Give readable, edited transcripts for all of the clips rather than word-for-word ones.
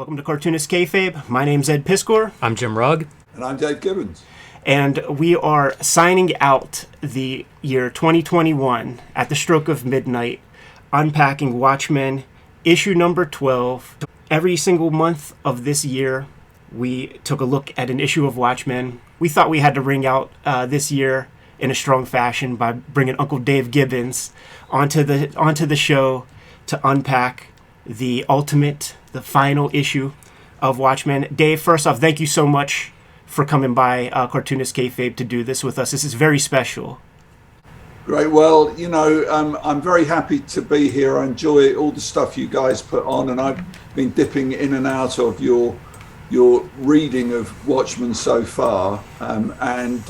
Welcome to Cartoonist Kayfabe. My name's Ed Piskor. I'm Jim Rugg. And I'm Dave Gibbons. And we are signing out the year 2021 at the stroke of midnight, unpacking Watchmen, issue number 12. Every single month of this year, we took a look at an issue of Watchmen. We thought we had to ring out this year in a strong fashion by bringing Uncle Dave Gibbons onto the show to unpack the final issue of Watchmen. Dave, first off, thank you so much for coming by Cartoonist Kayfabe to do this with us. This is very special. Great. Well, I'm very happy to be here. I enjoy all the stuff you guys put on, and I've been dipping in and out of your reading of Watchmen so far, and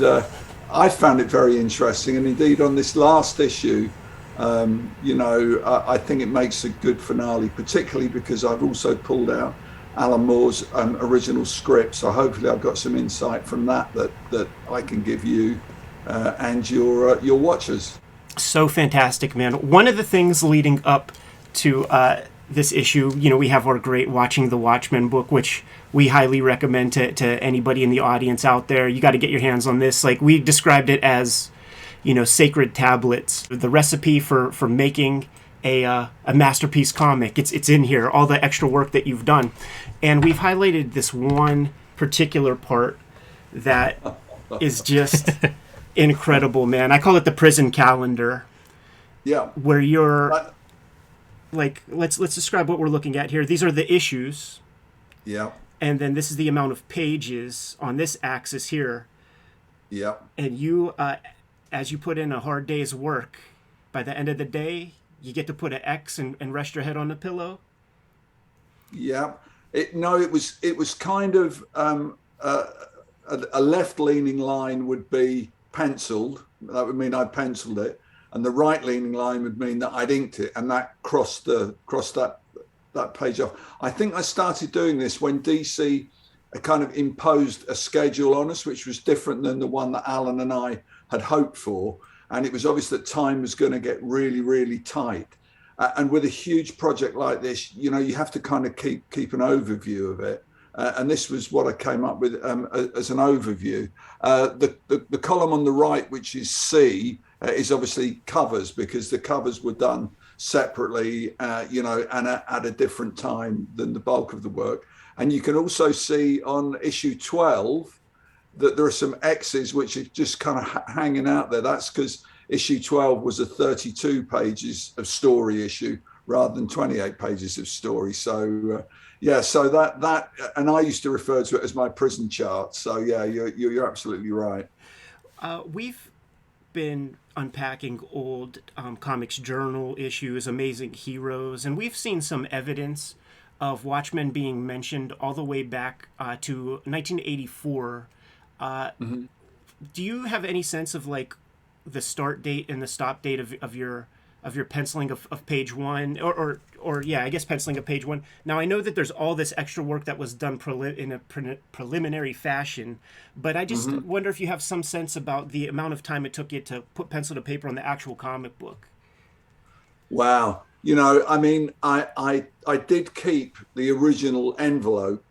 I found it very interesting. And indeed, on this last issue, I think it makes a good finale, particularly because I've also pulled out Alan Moore's original script. So hopefully I've got some insight from that I can give you and your watchers. So fantastic, man. One of the things leading up to this issue, we have our great Watching the Watchmen book, which we highly recommend to anybody in the audience out there. You got to get your hands on this. Like, we described it as, sacred tablets. The recipe for making a masterpiece comic. It's in here, all the extra work that you've done. And we've highlighted this one particular part that is just incredible, man. I call it the prison calendar. Yeah. Where you're let's describe what we're looking at here. These are the issues. Yeah. And then this is the amount of pages on this axis here. Yeah. And you as you put in a hard day's work, by the end of the day, you get to put an X and rest your head on the pillow. Yeah. It was kind of a left-leaning line would be penciled. That would mean I penciled it, and the right-leaning line would mean that I'd inked it, and that crossed that page off. I think I started doing this when DC kind of imposed a schedule on us, which was different than the one that Alan and I had hoped for. And it was obvious that time was going to get really, really tight. And with a huge project like this, you have to kind of keep an overview of it. And this was what I came up with as an overview. The column on the right, which is C, is obviously covers, because the covers were done separately, and at a different time than the bulk of the work. And you can also see on issue 12 that there are some X's which are just kind of hanging out there. That's because issue 12 was a 32 pages of story issue rather than 28 pages of story. So so that and I used to refer to it as my prison chart. So yeah, you're absolutely right. We've been unpacking old comics journal issues, Amazing Heroes, and we've seen some evidence of Watchmen being mentioned all the way back to 1984. Do you have any sense of the start date and the stop date of your penciling of page one, or I guess penciling of page one? Now, I know that there's all this extra work that was done in a preliminary fashion, but I just wonder if you have some sense about the amount of time it took you to put pencil to paper on the actual comic book. Wow. I did keep the original envelope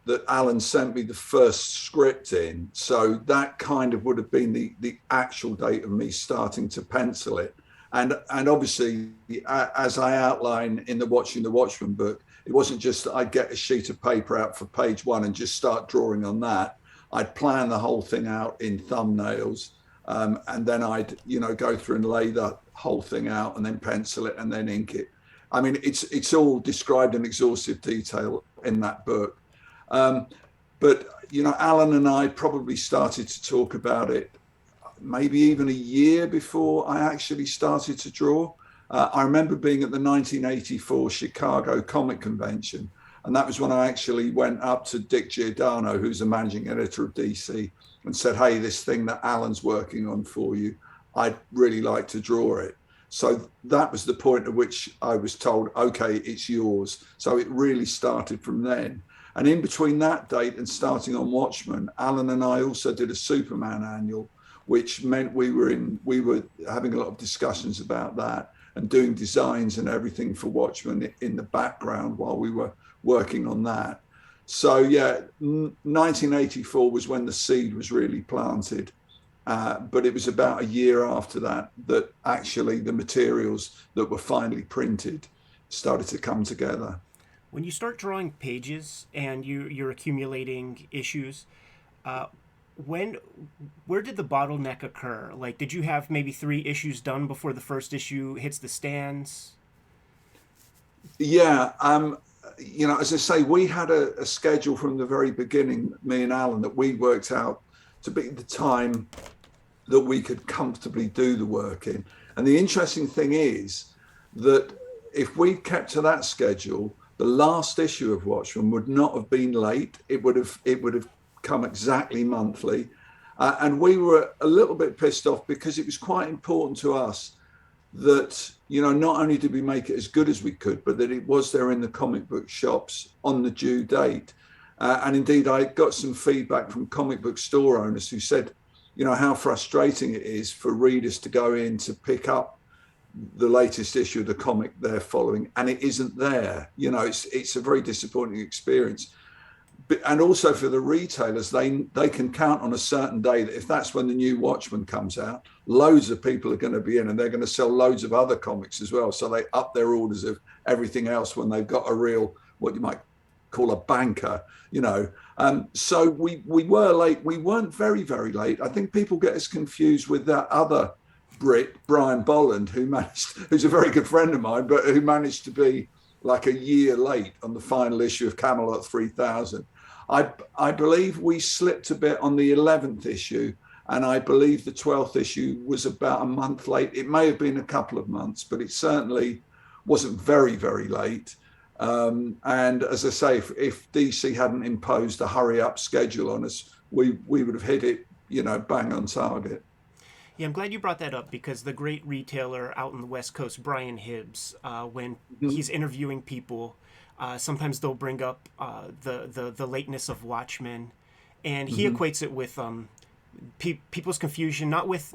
that Alan sent me the first script in. So that kind of would have been the actual date of me starting to pencil it. And obviously, as I outline in the Watching the Watchmen book, it wasn't just that I'd get a sheet of paper out for page one and just start drawing on that. I'd plan the whole thing out in thumbnails. And then I'd, go through and lay that whole thing out and then pencil it and then ink it. I mean, it's all described in exhaustive detail in that book. But Alan and I probably started to talk about it maybe even a year before I actually started to draw. I remember being at the 1984 Chicago Comic Convention, and that was when I actually went up to Dick Giordano, who's the managing editor of DC, and said, hey, this thing that Alan's working on for you, I'd really like to draw it. So that was the point at which I was told, okay, it's yours. So it really started from then. And in between that date and starting on Watchmen, Alan and I also did a Superman annual, which meant we were having a lot of discussions about that and doing designs and everything for Watchmen in the background while we were working on that. So yeah, 1984 was when the seed was really planted. But it was about a year after that that actually the materials that were finally printed started to come together. When you start drawing pages and you're accumulating issues, uh, when where did the bottleneck occur? Like, did you have maybe 3 issues done before the first issue hits the stands? Yeah, as I say, we had a schedule from the very beginning, me and Alan, that we worked out to be the time that we could comfortably do the work in. And the interesting thing is that if we kept to that schedule, the last issue of Watchmen would not have been late. It would have come exactly monthly. And we were a little bit pissed off because it was quite important to us that, not only did we make it as good as we could, but that it was there in the comic book shops on the due date. And indeed, I got some feedback from comic book store owners who said, how frustrating it is for readers to go in to pick up the latest issue of the comic they're following and it isn't there. It's a very disappointing experience. And also for the retailers, they can count on a certain day that if that's when the new Watchmen comes out, loads of people are going to be in and they're going to sell loads of other comics as well. So they up their orders of everything else when they've got a real, what you might call a banker, So we were late. We weren't very, very late. I think people get us confused with that other Brit, Brian Bolland, who's a very good friend of mine, but who managed to be like a year late on the final issue of Camelot 3000. I believe we slipped a bit on the 11th issue, and I believe the 12th issue was about a month late. It may have been a couple of months, but it certainly wasn't very, very late. And as I say, if DC hadn't imposed a hurry up schedule on us, we would have hit it, bang on target. Yeah, I'm glad you brought that up because the great retailer out in the West Coast, Brian Hibbs, when he's interviewing people, sometimes they'll bring up the lateness of Watchmen, and he equates it with people's confusion, not with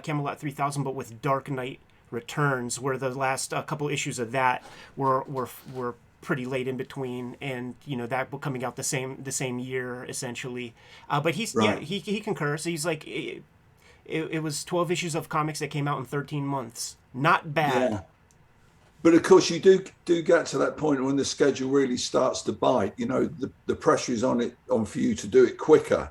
Camelot 3000, but with Dark Knight Returns, where the last couple issues of that were pretty late in between, and that coming out the same year essentially. But he's right. Yeah, he concurs. He's like, it was 12 issues of comics that came out in 13 months. Not bad. Yeah. But of course, you do get to that point when the schedule really starts to bite. The pressure is on for you to do it quicker.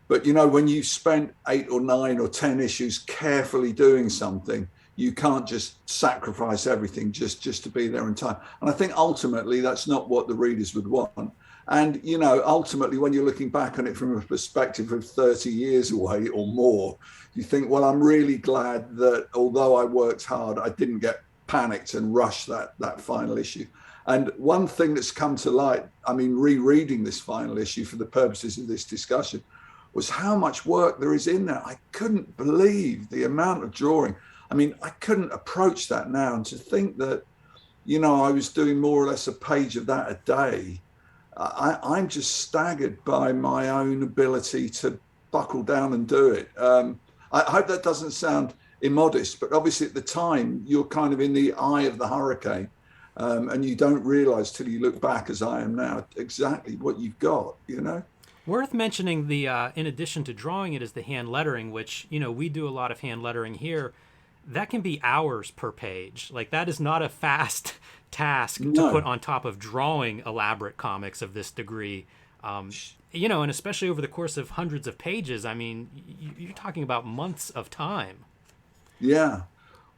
But when you spent 8 or 9 or 10 issues carefully doing something, you can't just sacrifice everything just to be there in time. And I think ultimately that's not what the readers would want. And, ultimately, when you're looking back on it from a perspective of 30 years away or more, you think, well, I'm really glad that although I worked hard, I didn't get panicked and rushed that final issue. And one thing that's come to light, rereading this final issue for the purposes of this discussion, was how much work there is in there. I couldn't believe the amount of drawing. I couldn't approach that now. And to think that, I was doing more or less a page of that a day, I'm just staggered by my own ability to buckle down and do it. I hope that doesn't sound immodest, but obviously at the time you're kind of in the eye of the hurricane, and you don't realize till you look back, as I am now, exactly what you've got. Worth mentioning, the in addition to drawing it, is the hand lettering, which we do a lot of hand lettering here. That can be hours per page. Like, that is not a fast task to put on top of drawing elaborate comics of this degree. And especially over the course of hundreds of pages, you're talking about months of time. Yeah.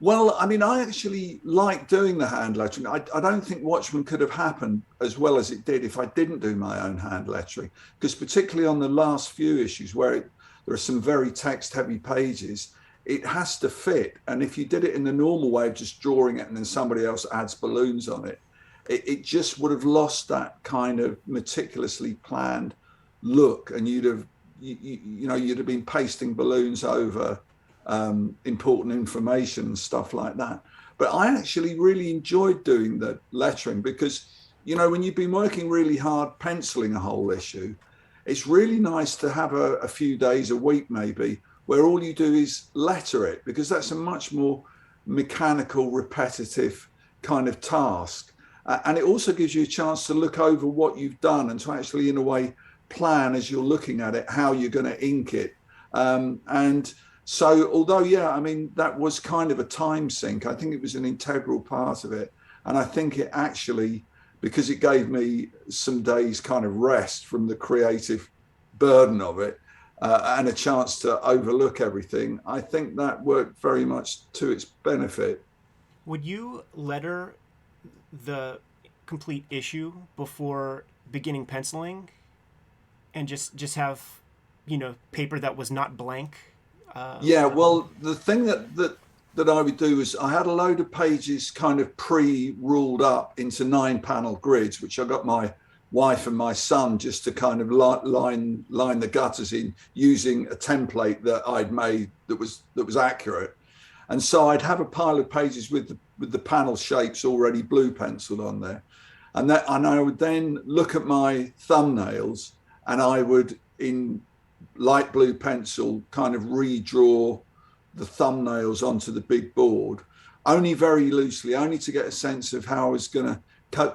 Well, I actually like doing the hand lettering. I don't think Watchmen could have happened as well as it did if I didn't do my own hand lettering, because particularly on the last few issues where there are some very text-heavy pages, it has to fit. And if you did it in the normal way of just drawing it and then somebody else adds balloons on it, it just would have lost that kind of meticulously planned look, and you'd have been pasting balloons over important information and stuff like that. But I actually really enjoyed doing the lettering because, when you've been working really hard penciling a whole issue, it's really nice to have a few days a week maybe where all you do is letter it, because that's a much more mechanical, repetitive kind of task. And it also gives you a chance to look over what you've done and to actually, in a way, plan as you're looking at it, how you're going to ink it. And so, although, yeah, I mean, that was kind of a time sink, I think it was an integral part of it. And I think it actually, because it gave me some days kind of rest from the creative burden of it, and a chance to overlook everything, I think that worked very much to its benefit. Would you letter the complete issue before beginning penciling, and just have, paper that was not blank? Yeah, well, the thing that I would do is I had a load of pages kind of pre-ruled up into 9-panel grids, which I got my wife and my son just to kind of line the gutters in using a template that I'd made that was accurate. And so I'd have a pile of pages with the panel shapes already blue penciled on there. And I would then look at my thumbnails, and I would, in light blue pencil, kind of redraw the thumbnails onto the big board, only very loosely, only to get a sense of how I was going to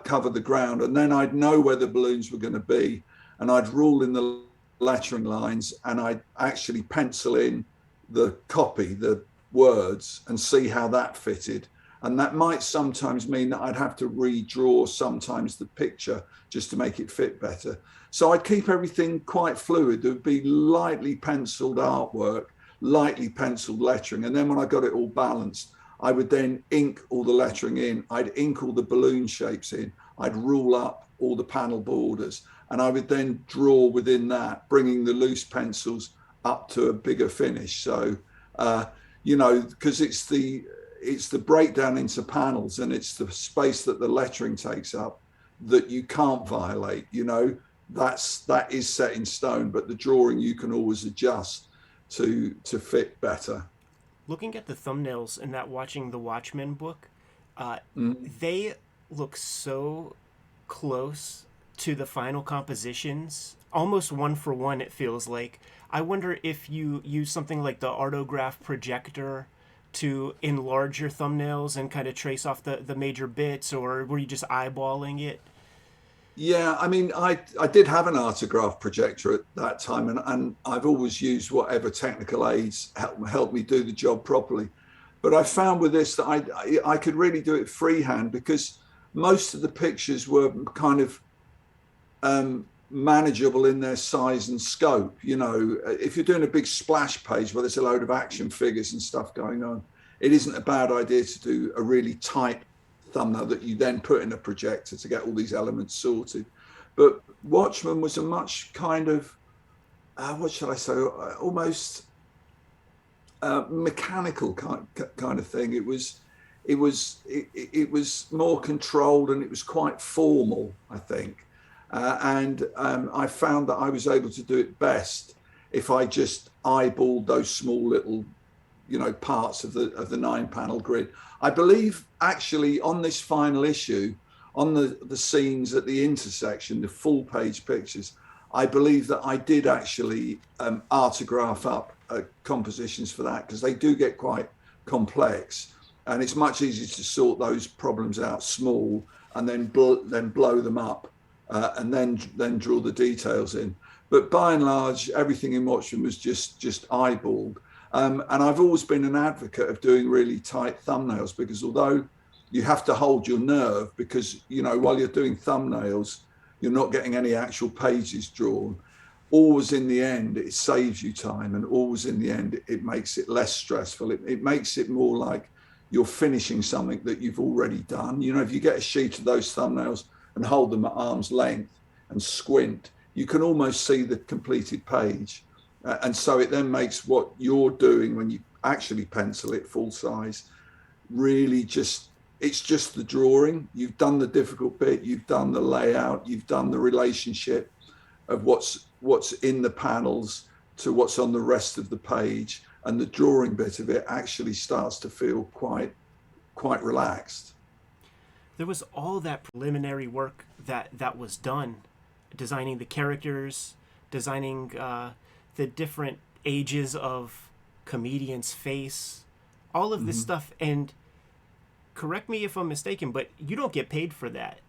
cover the ground. And then I'd know where the balloons were going to be, and I'd rule in the lettering lines, and I'd actually pencil in the copy, the words, and see how that fitted. And that might sometimes mean that I'd have to redraw sometimes the picture just to make it fit better. So I'd keep everything quite fluid. There would be lightly penciled artwork, lightly penciled lettering. And then when I got it all balanced, I would then ink all the lettering in. I'd ink all the balloon shapes in. I'd rule up all the panel borders. And I would then draw within that, bringing the loose pencils up to a bigger finish. So, because it's the breakdown into panels, and it's the space that the lettering takes up that you can't violate. That is set in stone, but the drawing you can always adjust to fit better. Looking at the thumbnails in that Watching the Watchmen book, they look so close to the final compositions, almost one for one, it feels like. I wonder if you use something like the Artograph projector to enlarge your thumbnails and kind of trace off the major bits, or were you just eyeballing it? Yeah, I mean, I did have an Artograph projector at that time, and I've always used whatever technical aids help me do the job properly. But I found with this that I could really do it freehand, because most of the pictures were kind of manageable in their size and scope. If you're doing a big splash page where there's a load of action figures and stuff going on, it isn't a bad idea to do a really tight thumbnail that you then put in a projector to get all these elements sorted. But Watchmen was a much kind of, what shall I say, almost mechanical kind of thing. It was more controlled, and it was quite formal, I think. And I found that I was able to do it best if I just eyeballed those small little, parts of the 9-panel grid. I believe actually on this final issue, on the scenes at the intersection, the full page pictures, I believe that I did actually artograph up compositions for that, because they do get quite complex, and it's much easier to sort those problems out small and then blow them up. And then draw the details in. But by and large, everything in Watchmen was just eyeballed. And I've always been an advocate of doing really tight thumbnails, because although you have to hold your nerve, because, while you're doing thumbnails, you're not getting any actual pages drawn, always in the end, it saves you time, and always in the end, it makes it less stressful. It makes it more like you're finishing something that you've already done. If you get a sheet of those thumbnails and hold them at arm's length and squint, you can almost see the completed page. And so it then makes what you're doing when you actually pencil it full size really it's just the drawing. You've done the difficult bit, you've done the layout, you've done the relationship of what's in the panels to what's on the rest of the page, and the drawing bit of it actually starts to feel quite relaxed. There was all that preliminary work that was done, designing the characters, designing the different ages of comedian's face, all of this stuff, and correct me if I'm mistaken, but you don't get paid for that.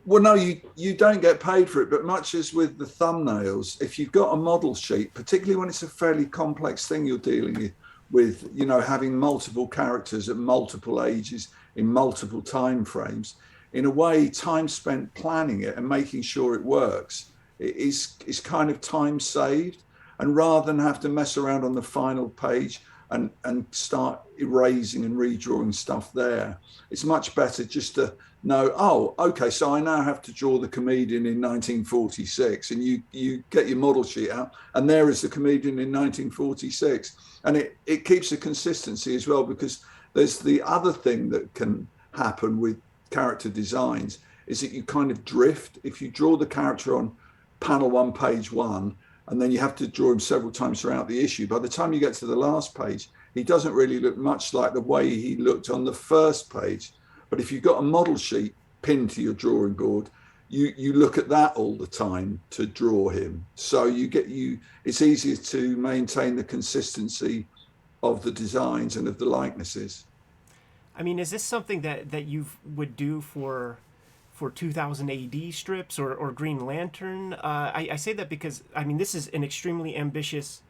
Well, no, you don't get paid for it, but much as with the thumbnails, if you've got a model sheet, particularly when it's a fairly complex thing you're dealing with, you know, having multiple characters at multiple ages in multiple time frames, in a way, time spent planning it and making sure it works is kind of time saved. And rather than have to mess around on the final page and start erasing and redrawing stuff there, it's much better just to know, oh, okay, so I now have to draw the comedian in 1946, and you get your model sheet out, and there is the comedian in 1946. And it keeps a consistency as well, because there's the other thing that can happen with character designs is that you kind of drift. If you draw the character on panel 1, page 1, and then you have to draw him several times throughout the issue, by the time you get to the last page, he doesn't really look much like the way he looked on the first page. But if you've got a model sheet pinned to your drawing board, you look at that all the time to draw him. So it's easier to maintain the consistency of the designs and of the likenesses. I mean, is this something that you would do for 2000 AD strips or Green Lantern? I say that because, I mean, this is an extremely ambitious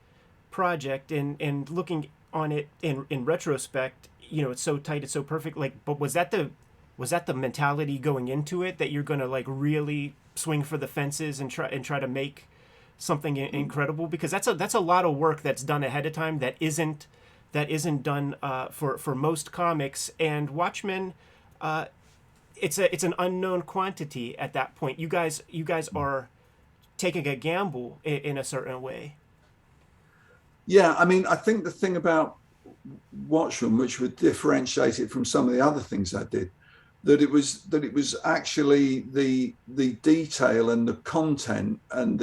project, and looking on it in retrospect, you know, it's so tight, it's so perfect. Like, but was that the mentality going into it, that you're going to like really swing for the fences and try to make something incredible? Because that's a lot of work that's done ahead of time that isn't done for most comics. And Watchmen, it's an unknown quantity at that point. You guys are taking a gamble in a certain way. Yeah, I mean, I think the thing about Watchmen, which would differentiate it from some of the other things I did, that it was actually the detail and the content and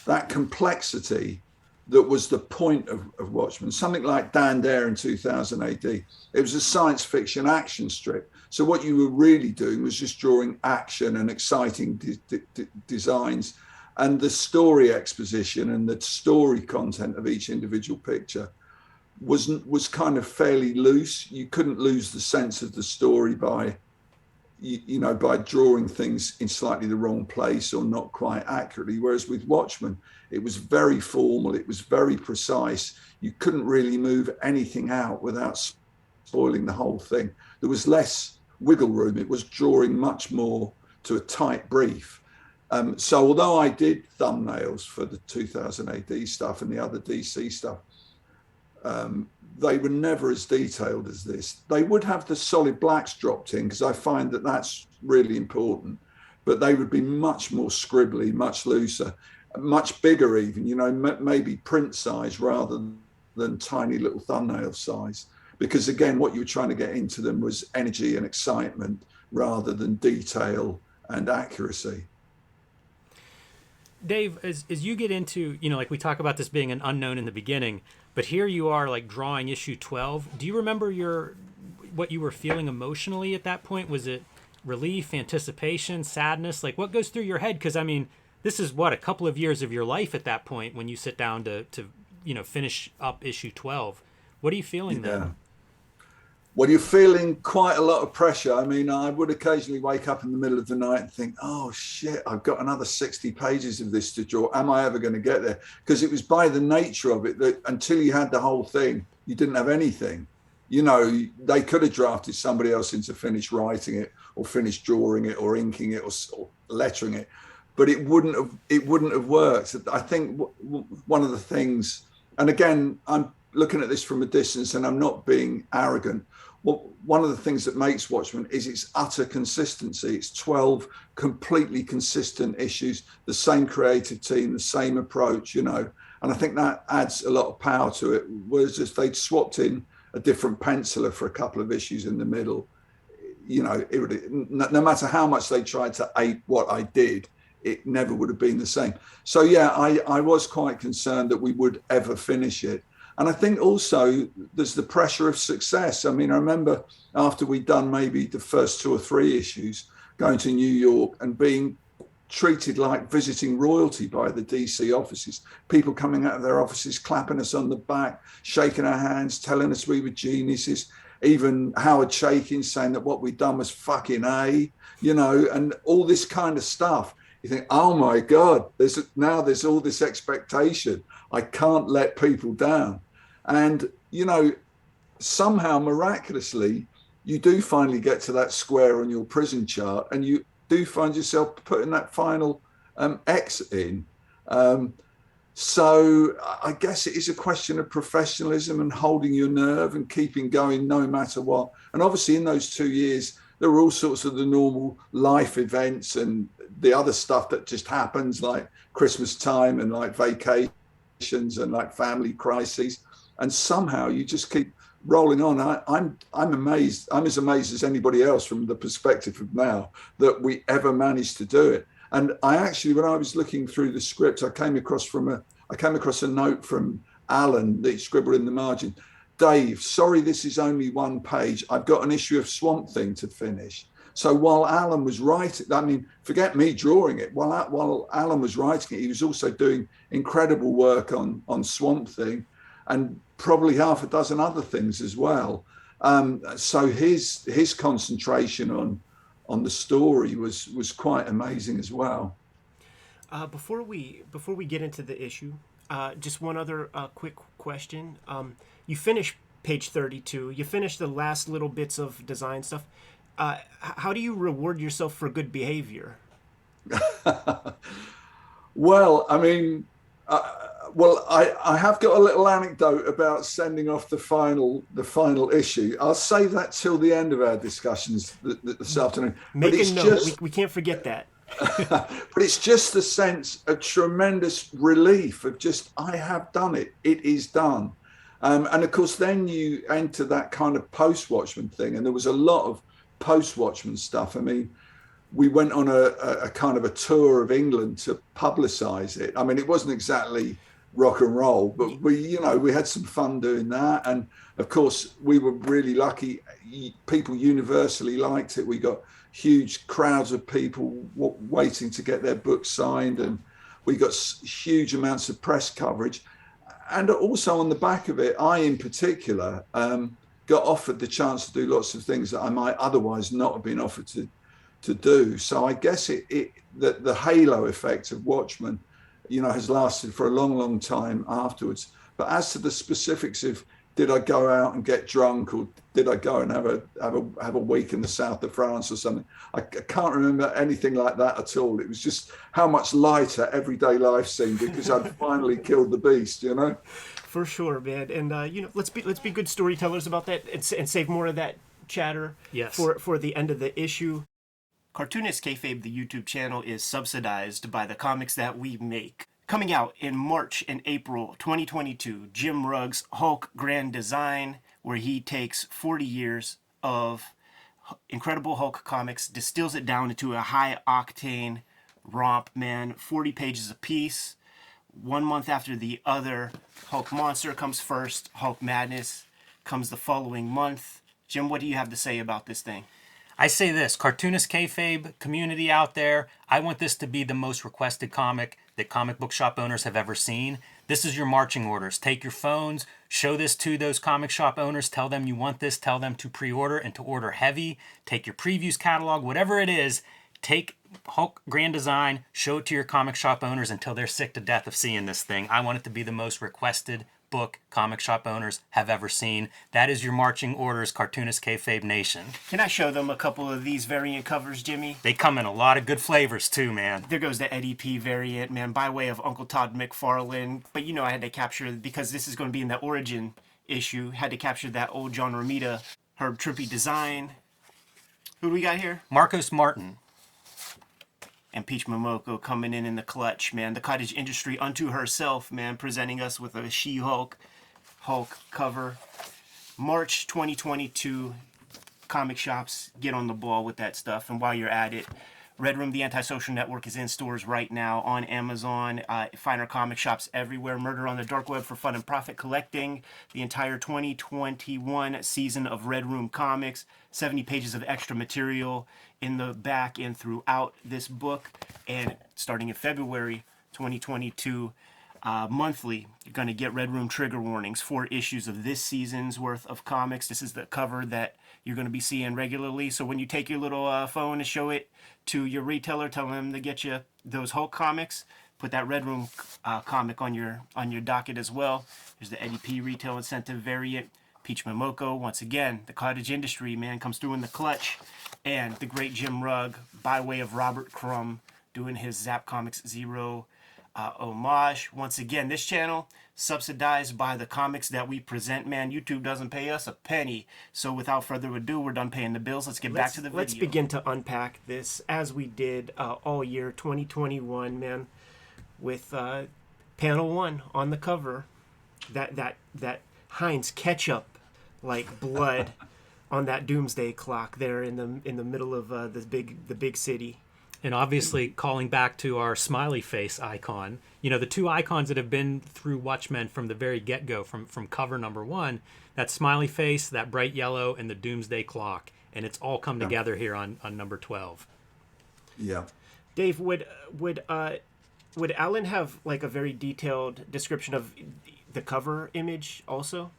that complexity that was the point of Watchmen. Something like Dan Dare in 2000 AD, it was a science fiction action strip. So what you were really doing was just drawing action and exciting designs, and the story exposition and the story content of each individual picture was kind of fairly loose. You couldn't lose the sense of the story by drawing things in slightly the wrong place or not quite accurately. Whereas with Watchmen, it was very formal, it was very precise. You couldn't really move anything out without spoiling the whole thing. There was less wiggle room. It was drawing much more to a tight brief. So although I did thumbnails for the 2000 AD stuff and the other DC stuff, they were never as detailed as this. They would have the solid blacks dropped in, because I find that that's really important, but they would be much more scribbly, much looser, much bigger even, you know, maybe print size rather than tiny little thumbnail size. Because again, what you were trying to get into them was energy and excitement rather than detail and accuracy. Dave, as you get into, you know, like we talk about this being an unknown in the beginning, but here you are like drawing issue 12. Do you remember what you were feeling emotionally at that point? Was it relief, anticipation, sadness? Like, what goes through your head? Because I mean, this is a couple of years of your life at that point when you sit down to finish up issue 12. What are you feeling then? Well, you're feeling quite a lot of pressure. I mean, I would occasionally wake up in the middle of the night and think, oh shit, I've got another 60 pages of this to draw. Am I ever going to get there? Because it was by the nature of it that until you had the whole thing, you didn't have anything. You know, they could have drafted somebody else in to finish writing it or finish drawing it or inking it or lettering it, but it wouldn't have worked. I think one of the things, and again, I'm looking at this from a distance and I'm not being arrogant. Well, one of the things that makes Watchmen is its utter consistency. It's 12 completely consistent issues, the same creative team, the same approach, you know, and I think that adds a lot of power to it. Whereas if they'd swapped in a different penciler for a couple of issues in the middle, you know, it would, no matter how much they tried to ape what I did, it never would have been the same. So yeah, I was quite concerned that we would ever finish it. And I think also there's the pressure of success. I mean, I remember after we'd done maybe the first 2 or 3 issues, going to New York and being treated like visiting royalty by the DC offices. People coming out of their offices, clapping us on the back, shaking our hands, telling us we were geniuses. Even Howard Chaykin saying that what we'd done was fucking A, you know, and all this kind of stuff. You think, oh my God, there's all this expectation. I can't let people down. And, you know, somehow miraculously, you do finally get to that square on your prison chart, and you do find yourself putting that final X in. So I guess it is a question of professionalism and holding your nerve and keeping going no matter what. And obviously in those 2 years, there were all sorts of the normal life events and the other stuff that just happens, like Christmas time and like vacations and like family crises. And somehow you just keep rolling on. I'm amazed. I'm as amazed as anybody else from the perspective of now that we ever managed to do it. And I actually, when I was looking through the script, I came across a note from Alan that he scribbled in the margin. Dave, sorry, this is only 1 page. I've got an issue of Swamp Thing to finish. So while Alan was writing, I mean, forget me drawing it. While Alan was writing it, he was also doing incredible work on Swamp Thing, and probably half a dozen other things as well. So his concentration on the story was quite amazing as well. Before we get into the issue, just one other quick question. You finish page 32. You finish the last little bits of design stuff. How do you reward yourself for good behavior? Well, I mean, I have got a little anecdote about sending off the final issue. I'll save that till the end of our discussions this afternoon. Make a note. We can't forget that. But it's just the sense of tremendous relief of just, I have done it. It is done. And of course, then you enter that kind of post-Watchmen thing. And there was a lot of post-Watchmen stuff. I mean, we went on a kind of a tour of England to publicize it. I mean, it wasn't exactly rock and roll, but we had some fun doing that. And of course, we were really lucky. People universally liked it. We got huge crowds of people waiting to get their books signed, and we got huge amounts of press coverage. And also on the back of it, I in particular got offered the chance to do lots of things that I might otherwise not have been offered to do. So I guess that the halo effect of Watchmen, has lasted for a long, long time afterwards. But as to the specifics of, did I go out and get drunk, or did I go and have a week in the south of France or something? I can't remember anything like that at all. It was just how much lighter everyday life seemed because I'd finally killed the beast, For sure, man. And let's be good storytellers about that and save more of that chatter for the end of the issue. Cartoonist Kayfabe, the YouTube channel, is subsidized by the comics that we make. Coming out in March and April 2022, Jim Rugg's Hulk Grand Design, where he takes 40 years of Incredible Hulk comics, distills it down into a high-octane romp, man, 40 pages apiece. 1 month after the other, Hulk Monster comes first, Hulk Madness comes the following month. Jim, what do you have to say about this thing? I say this, Cartoonist Kayfabe community out there, I want this to be the most requested comic that comic book shop owners have ever seen. This is your marching orders. Take your phones, show this to those comic shop owners, tell them you want this, tell them to pre-order and to order heavy. Take your previews catalog, whatever it is, take Hulk Grand Design, show it to your comic shop owners until they're sick to death of seeing this thing. I want it to be the most requested book comic shop owners have ever seen. That is your marching orders, Cartoonist Kayfabe Nation. Can I show them a couple of these variant covers, Jimmy? They come in a lot of good flavors too, man. There goes the Eddie P variant, man, by way of Uncle Todd McFarlane. But I had to capture, because this is going to be in the origin issue, had to capture that old John Romita, Herb Trimpe design. Who do we got here? Marcos Martin. And Peach Momoko coming in the clutch, man. The cottage industry unto herself, man, presenting us with a She-Hulk Hulk cover. March 2022, comic shops, get on the ball with that stuff. And while you're at it, Red Room, the Antisocial Network, is in stores right now on Amazon. Finer comic shops everywhere. Murder on the Dark Web for Fun and Profit Collecting. The entire 2021 season of Red Room Comics. 70 pages of extra material in the back and throughout this book. And starting in February 2022, monthly, you're going to get Red Room trigger warnings. 4 issues of this season's worth of comics. This is the cover that you're going to be seeing regularly. So when you take your little phone and show it to your retailer, tell them to get you those Hulk comics. Put that Red Room comic on your docket as well. There's the Eddie P retail incentive variant. Peach Momoko, once again, the cottage industry, man, comes through in the clutch. And the great Jim Rugg, by way of Robert Crumb, doing his Zap Comics Zero homage. Once again, this channel subsidized by the comics that we present, man. YouTube doesn't pay us a penny. So without further ado, we're done paying the bills. Let's get back to the video. Let's begin to unpack this as we did all year 2021, man, with panel 1 on the cover. That Heinz ketchup like blood on that doomsday clock there in the middle of the big city. And obviously calling back to our smiley face icon, the 2 icons that have been through Watchmen from the very get-go, from cover number 1, that smiley face, that bright yellow, and the doomsday clock. And it's all come together here on number 12. Yeah. Dave, would Alan have like a very detailed description of the cover image also?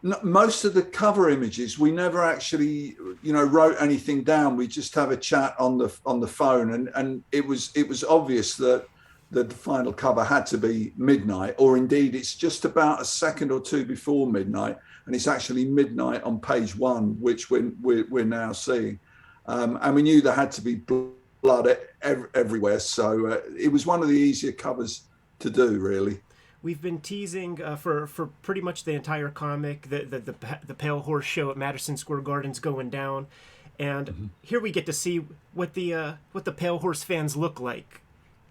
No, most of the cover images we never actually wrote anything down. We just have a chat on the phone, and it was obvious that the final cover had to be midnight, or indeed it's just about a second or two before midnight, and it's actually midnight on page 1, which we're now seeing, and we knew there had to be blood everywhere, so it was one of the easier covers to do, really. We've been teasing for pretty much the entire comic, the Pale Horse show at Madison Square Garden's going down, and here we get to see what the Pale Horse fans look like.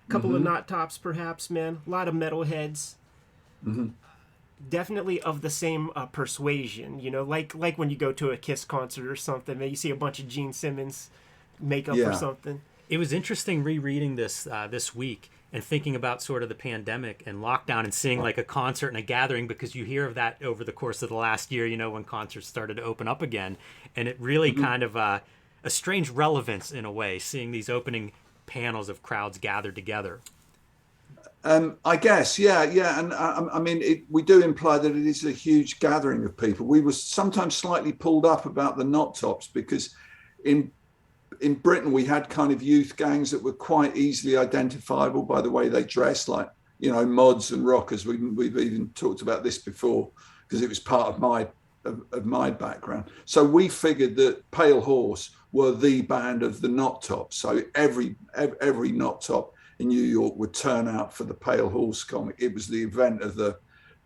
A couple of knot tops, perhaps, man. A lot of metalheads. Definitely of the same persuasion, like when you go to a Kiss concert or something, man, you see a bunch of Gene Simmons makeup or something. It was interesting rereading this week and thinking about sort of the pandemic and lockdown and seeing like a concert and a gathering, because you hear of that over the course of the last year, when concerts started to open up again. And it really kind of a strange relevance in a way, seeing these opening panels of crowds gathered together. I guess, yeah. And I mean, we do imply that it is a huge gathering of people. We were sometimes slightly pulled up about the knot tops because in Britain, we had kind of youth gangs that were quite easily identifiable by the way they dressed, like, mods and rockers. We've even talked about this before because it was part of my background. So we figured that Pale Horse were the band of the knot tops. So every knot top in New York would turn out for the Pale Horse comic. It was the event of the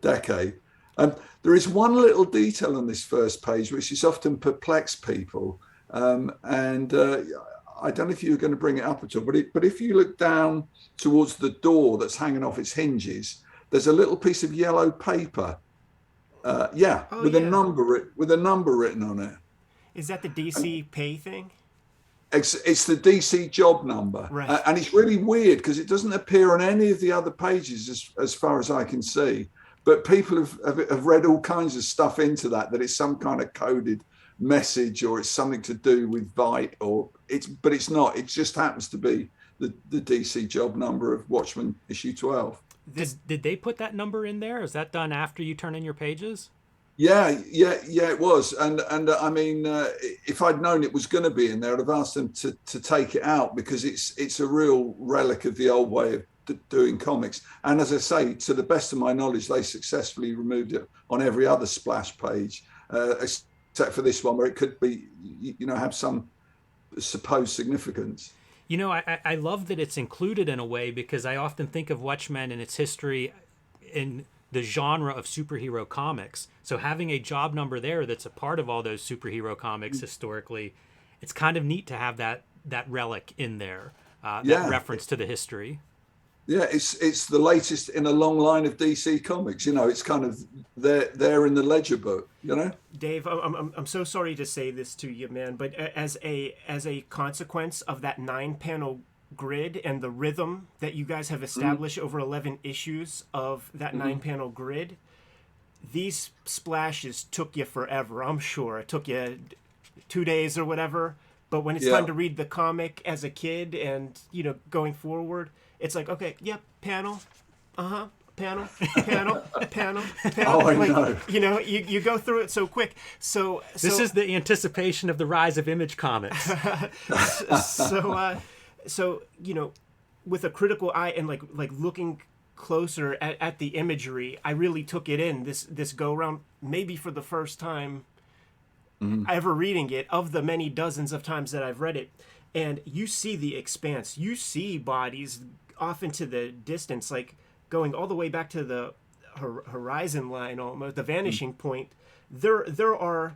decade. There is one little detail on this first page which has often perplexed people. I don't know if you were going to bring it up at all, but if you look down towards the door that's hanging off its hinges, there's a little piece of yellow paper, with a number written on it. Is that the DC pay thing? It's the DC job number, right? And it's really weird because it doesn't appear on any of the other pages as far as I can see. But people have read all kinds of stuff into that it's some kind of coded message, or it's something to do with Vite, but it's not. It just happens to be the DC job number of Watchmen issue 12. Did they put that number in there? Is that done after you turn in your pages? Yeah, it was. And I mean, if I'd known it was going to be in there, I'd have asked them to take it out, because it's a real relic of the old way of doing comics. And as I say, to the best of my knowledge, they successfully removed it on every other splash page, except for this one, where it could be, have some supposed significance. I love that it's included in a way, because I often think of Watchmen and its history in the genre of superhero comics. So having a job number there that's a part of all those superhero comics historically, it's kind of neat to have that relic in there, that reference to the history. Yeah, it's the latest in a long line of DC comics. You know, it's kind of there in the ledger book. You know, Dave, I'm so sorry to say this to you, man, but as a consequence of that 9-panel grid and the rhythm that you guys have established over 11 issues of that 9-panel grid, these splashes took you forever. I'm sure it took you 2 days or whatever. But when it's time to read the comic as a kid and, you know, going forward, it's like, okay, yep, panel, panel, panel, panel. Oh, I like, know. You know, you go through it so quick. So this is the anticipation of the rise of Image Comics. So you know, with a critical eye and like looking closer at the imagery, I really took it in this go round, maybe for the first time ever reading it, of the many dozens of times that I've read it. And you see the expanse, you see bodies off into the distance, like going all the way back to the horizon line, almost the vanishing point. There are,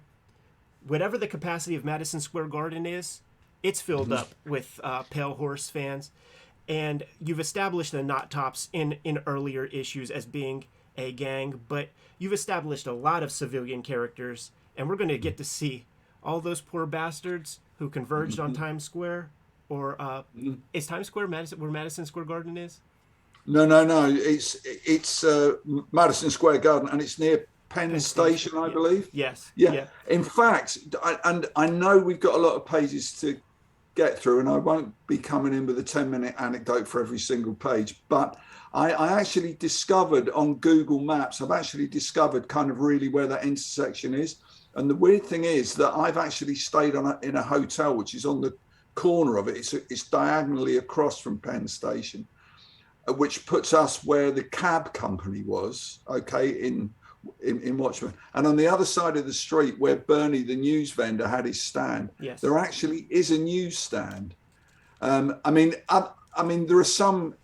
whatever the capacity of Madison Square Garden is, it's filled up with Pale Horse fans. And you've established the Knot Tops in earlier issues as being a gang, but you've established a lot of civilian characters, and we're going to get to see all those poor bastards who converged on Times Square. Or is Times Square where Madison Square Garden is? No. It's Madison Square Garden, and it's near Penn Station, I believe. Yes. Yeah. In fact, I know we've got a lot of pages to get through, and I won't be coming in with a 10-minute anecdote for every single page, but I actually discovered on Google Maps, I've actually discovered kind of really where that intersection is. And the weird thing is that I've actually stayed in a hotel which is on the corner of it. It's diagonally across from Penn Station, which puts us where the cab company was, okay, in Watchmen. And on the other side of the street where Bernie, the news vendor, had his stand, there actually is a newsstand. I mean, there are some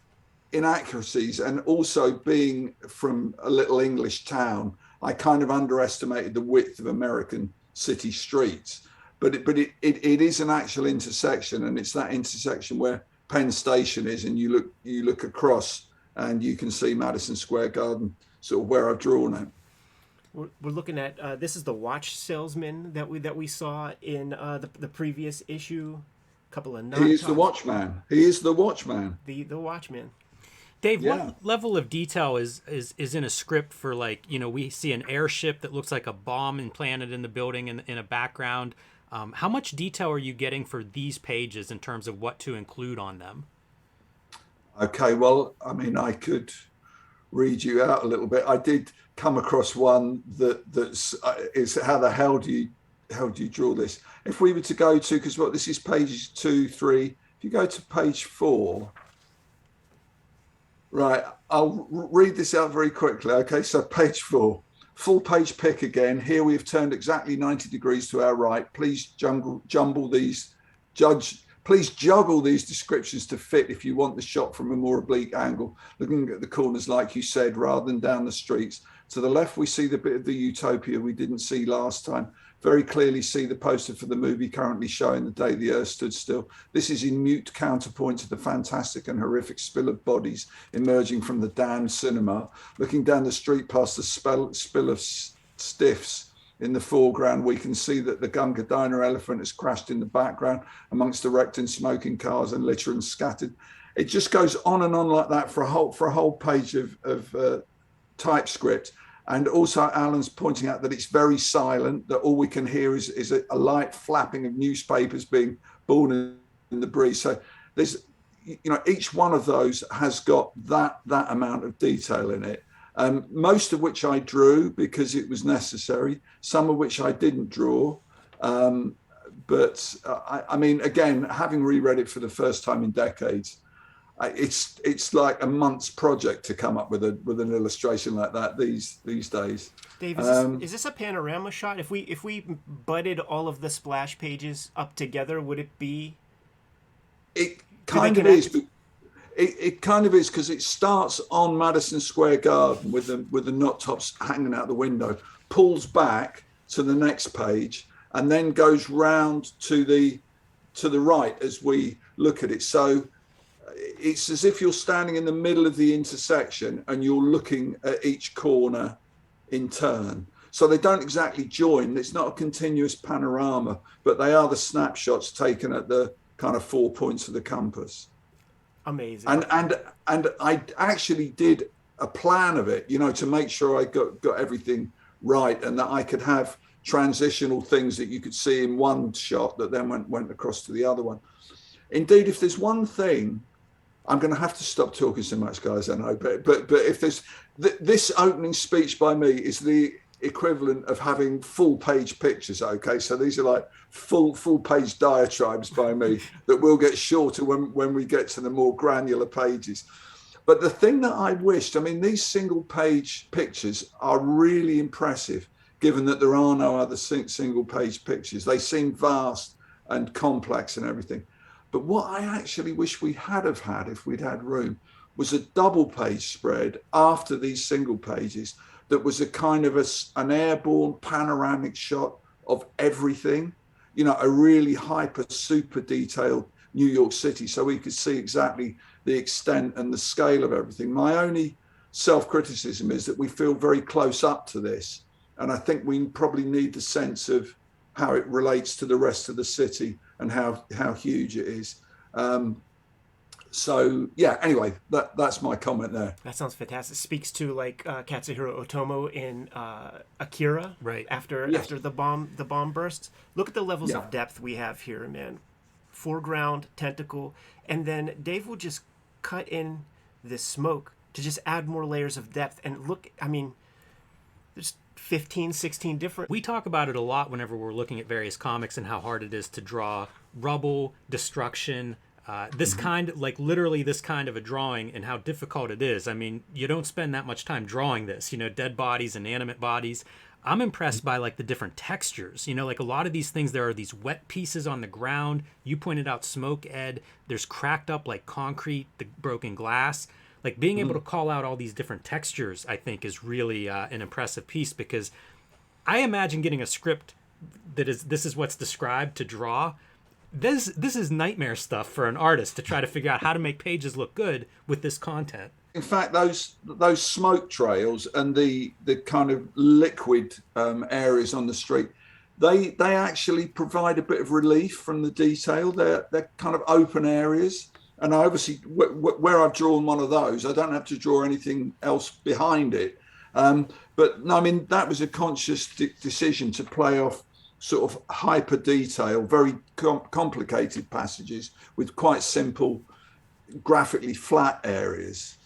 inaccuracies, and also being from a little English town, I kind of underestimated the width of American city streets. But it is an actual intersection, and it's that intersection where Penn Station is, and you look across and you can see Madison Square Garden, sort of where I've drawn it. We're looking at this is the watch salesman that we saw in the previous issue. A couple of He is the Watchman. He is the Watchman. The Watchman. Dave, what level of detail is in a script for, like, you know, we see an airship that looks like a bomb implanted in the building in a background. How much detail are you getting for these pages in terms of what to include on them? Okay, well, I mean, I could read you out a little bit. I did come across one that's is how the hell do you draw this? If we were to go to, because this is pages 2, 3. If you go to page 4. Right, I'll read this out very quickly. Okay, so page 4, full page pick again. Here we have turned exactly 90 degrees to our right. Please juggle these descriptions to fit if you want the shot from a more oblique angle, looking at the corners like you said, rather than down the streets. To the left, we see the bit of the utopia we didn't see last time. Very clearly see the poster for the movie currently showing the day the Earth stood still. This is in mute counterpoint to the fantastic and horrific spill of bodies emerging from the damned cinema. Looking down the street past the spill of stiffs in the foreground, we can see that the Gunga Diner elephant has crashed in the background amongst the wrecked and smoking cars and litter and scattered. It just goes on and on like that for a whole page of typescript. And also Alan's pointing out that it's very silent, that all we can hear is a light flapping of newspapers being born in the breeze. So there's, you know, each one of those has got that amount of detail in it. Most of which I drew because it was necessary, some of which I didn't draw. But I mean, again, having reread it for the first time in decades, it's like a month's project to come up with an illustration like that these days. Dave, is this a panorama shot? If we butted all of the splash pages up together, would it be? It kind of is. It kind of is, because it starts on Madison Square Garden with the knot tops hanging out the window, pulls back to the next page, and then goes round to the right as we look at it. So it's as if you're standing in the middle of the intersection and you're looking at each corner in turn. So they don't exactly join. It's not a continuous panorama, but they are the snapshots taken at the kind of 4 points of the compass. Amazing. And I actually did a plan of it, to make sure I got everything right, and that I could have transitional things that you could see in one shot that then went across to the other one. Indeed, if there's one thing, I'm going to have to stop talking so much, guys. I know, but if there's this opening speech by me is the equivalent of having full page pictures. Okay, so these are like full page diatribes by me that will get shorter when we get to the more granular pages. But the thing that I wished, these single page pictures are really impressive, given that there are no other single page pictures. They seem vast and complex and everything. But what I actually wish we had if we'd had room was a double page spread after these single pages that was a kind of an airborne panoramic shot of everything, a really hyper super detailed New York City, so we could see exactly the extent and the scale of everything. My only self-criticism is that we feel very close up to this, and I think we probably need the sense of how it relates to the rest of the city and how huge it is. So yeah, anyway, that's my comment there. That sounds fantastic. Speaks to like Katsuhiro Otomo in Akira, right? After the bomb bursts. Look at the levels of depth we have here, man. Foreground, tentacle, and then Dave will just cut in this smoke to just add more layers of depth. And look, there's 15, 16 different. We talk about it a lot whenever we're looking at various comics and how hard it is to draw rubble, destruction, this kind, like literally this kind of a drawing, and how difficult it is. You don't spend that much time drawing this, dead bodies, inanimate bodies. I'm impressed by like the different textures, like a lot of these things, there are these wet pieces on the ground. You pointed out smoke, Ed. There's cracked up like concrete, the broken glass. Like being able to call out all these different textures, I think is really an impressive piece, because I imagine getting a script this is what's described to draw. This is nightmare stuff for an artist to try to figure out how to make pages look good with this content. In fact, those smoke trails and the kind of liquid areas on the street, they actually provide a bit of relief from the detail. They're kind of open areas. And obviously, where I've drawn one of those, I don't have to draw anything else behind it. But no, that was a conscious decision to play off sort of hyper detail, very complicated passages with quite simple, graphically flat areas.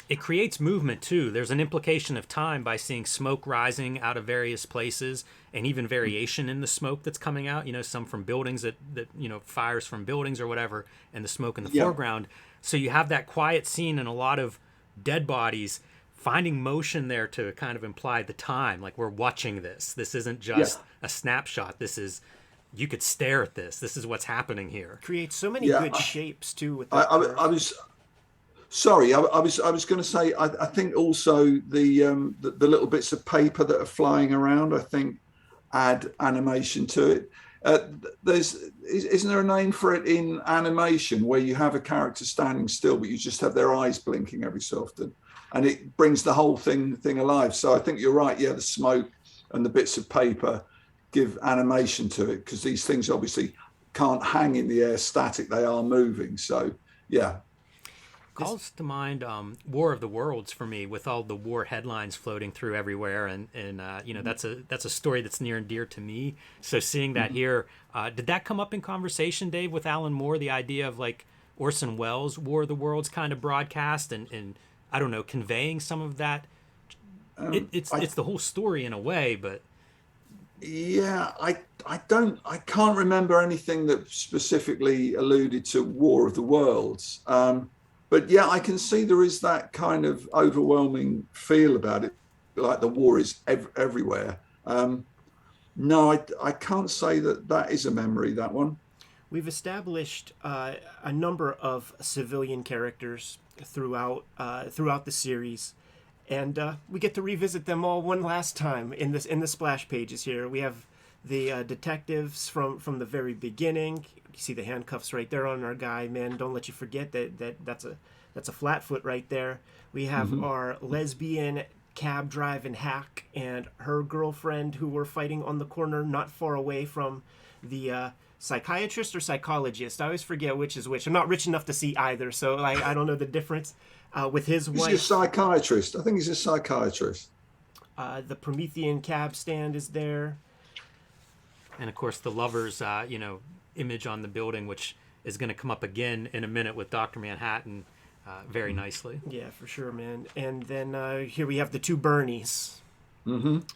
It creates movement too. There's an implication of time by seeing smoke rising out of various places, and even variation in the smoke that's coming out, some from buildings that fires from buildings or whatever, and the smoke in the foreground. So you have that quiet scene and a lot of dead bodies, finding motion there to kind of imply the time, like we're watching this. This isn't just a snapshot. This is, you could stare at this. This is what's happening here. Creates so many good shapes too. With that I was going to say, I think also the little bits of paper that are flying around, I think, add animation to it. Isn't there a name for it in animation where you have a character standing still, but you just have their eyes blinking every so often, and it brings the whole thing alive? So I think you're right. Yeah, the smoke and the bits of paper give animation to it, because these things obviously can't hang in the air static; they are moving. So yeah. Calls to mind War of the Worlds for me, with all the war headlines floating through everywhere, and that's a story that's near and dear to me. So seeing that here, did that come up in conversation, Dave, with Alan Moore, the idea of like Orson Welles' War of the Worlds kind of broadcast, and I don't know, conveying some of that? It's the whole story in a way, but yeah, I can't remember anything that specifically alluded to War of the Worlds. But yeah, I can see there is that kind of overwhelming feel about it, like the war is everywhere. No, I can't say that is a memory, that one. We've established a number of civilian characters throughout the series, and we get to revisit them all one last time in the splash pages here. We have the detectives from the very beginning. You see the handcuffs right there on our guy, man. Don't let you forget that's a Flatfoot right there. We have our lesbian cab driving hack and her girlfriend who were fighting on the corner not far away from the psychiatrist or psychologist. I always forget which is which. I'm not rich enough to see either, so I don't know the difference. With his wife. He's a psychiatrist. I think he's a psychiatrist. The Promethean cab stand is there. And of course, the lover's, image on the building, which is going to come up again in a minute with Dr. Manhattan very nicely. Yeah, for sure, man. And then here we have the two Bernies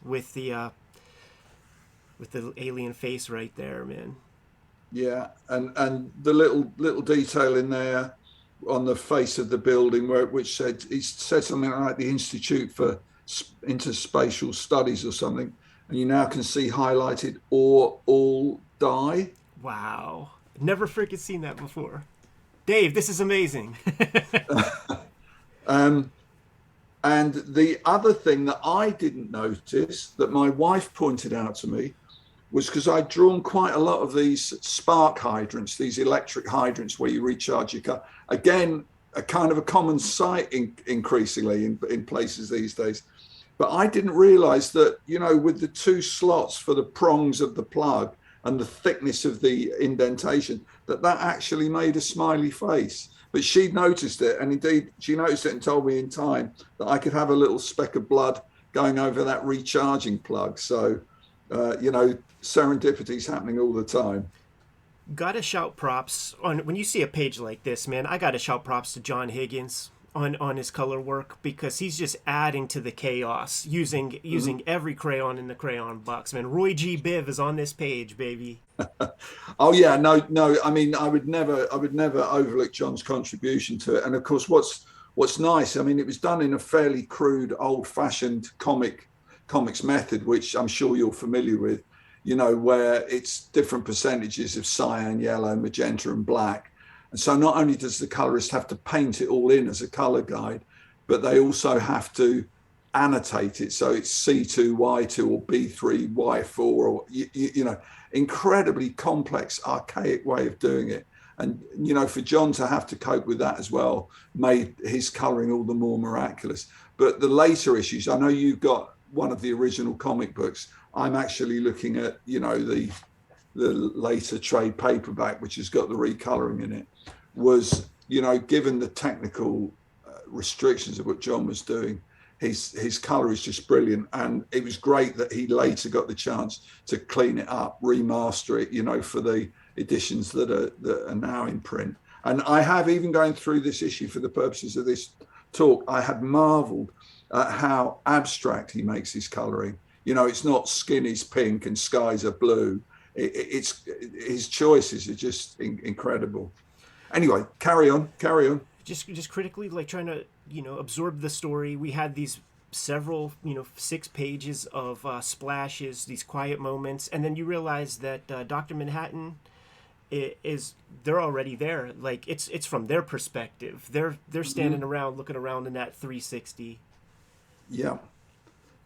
with the alien face right there, man. Yeah, and the little detail in there on the face of the building which said something like the Institute for Interspatial Studies or something, and you now can see highlighted or all die. Wow, never freaking seen that before. Dave, this is amazing. And the other thing that I didn't notice that my wife pointed out to me was because I'd drawn quite a lot of these spark hydrants, these electric hydrants where you recharge your car. Again, a kind of a common sight increasingly in places these days. But I didn't realize that, with the two slots for the prongs of the plug and the thickness of the indentation, that actually made a smiley face. But she noticed it, and indeed she noticed it and told me in time that I could have a little speck of blood going over that recharging plug. So, serendipity's happening all the time. Gotta shout props on when you see a page like this, man. I gotta shout props to John Higgins on his color work, because he's just adding to the chaos using every crayon in the crayon box, man. Roy G. Biv is on this page, baby. Oh yeah, no. I mean, I would never overlook John's contribution to it. And of course, what's nice, I mean, it was done in a fairly crude, old-fashioned comics method, which I'm sure you're familiar with. Where it's different percentages of cyan, yellow, magenta, and black. And so not only does the colorist have to paint it all in as a color guide, but they also have to annotate it. So it's C2, Y2, or B3, Y4, or, incredibly complex, archaic way of doing it. And, for John to have to cope with that as well made his coloring all the more miraculous. But the later issues, I know you've got one of the original comic books. I'm actually looking at, the later trade paperback, which has got the recoloring in it, was, given the technical restrictions of what John was doing, his color is just brilliant. And it was great that he later got the chance to clean it up, remaster it, for the editions that are now in print. And I have, even going through this issue for the purposes of this talk, I have marveled at how abstract he makes his coloring. It's not skin is pink and skies are blue. It's his choices are just incredible. Anyway, carry on. Just critically, like, trying to absorb the story. We had these several 6 pages of splashes, these quiet moments, and then you realize that Dr. Manhattan they're already there. Like, it's from their perspective. They're standing around looking around in that 360. Yeah.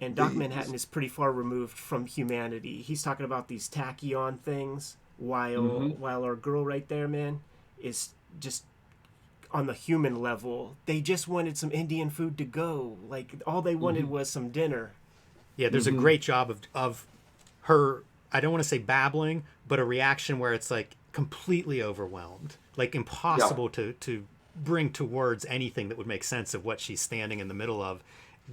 And Doc Manhattan is pretty far removed from humanity. He's talking about these tachyon things, while our girl right there, man, is just on the human level. They just wanted some Indian food to go. Like, all they wanted was some dinner. Yeah, there's a great job of her, I don't want to say babbling, but a reaction where it's like completely overwhelmed. Like, impossible to bring to words anything that would make sense of what she's standing in the middle of.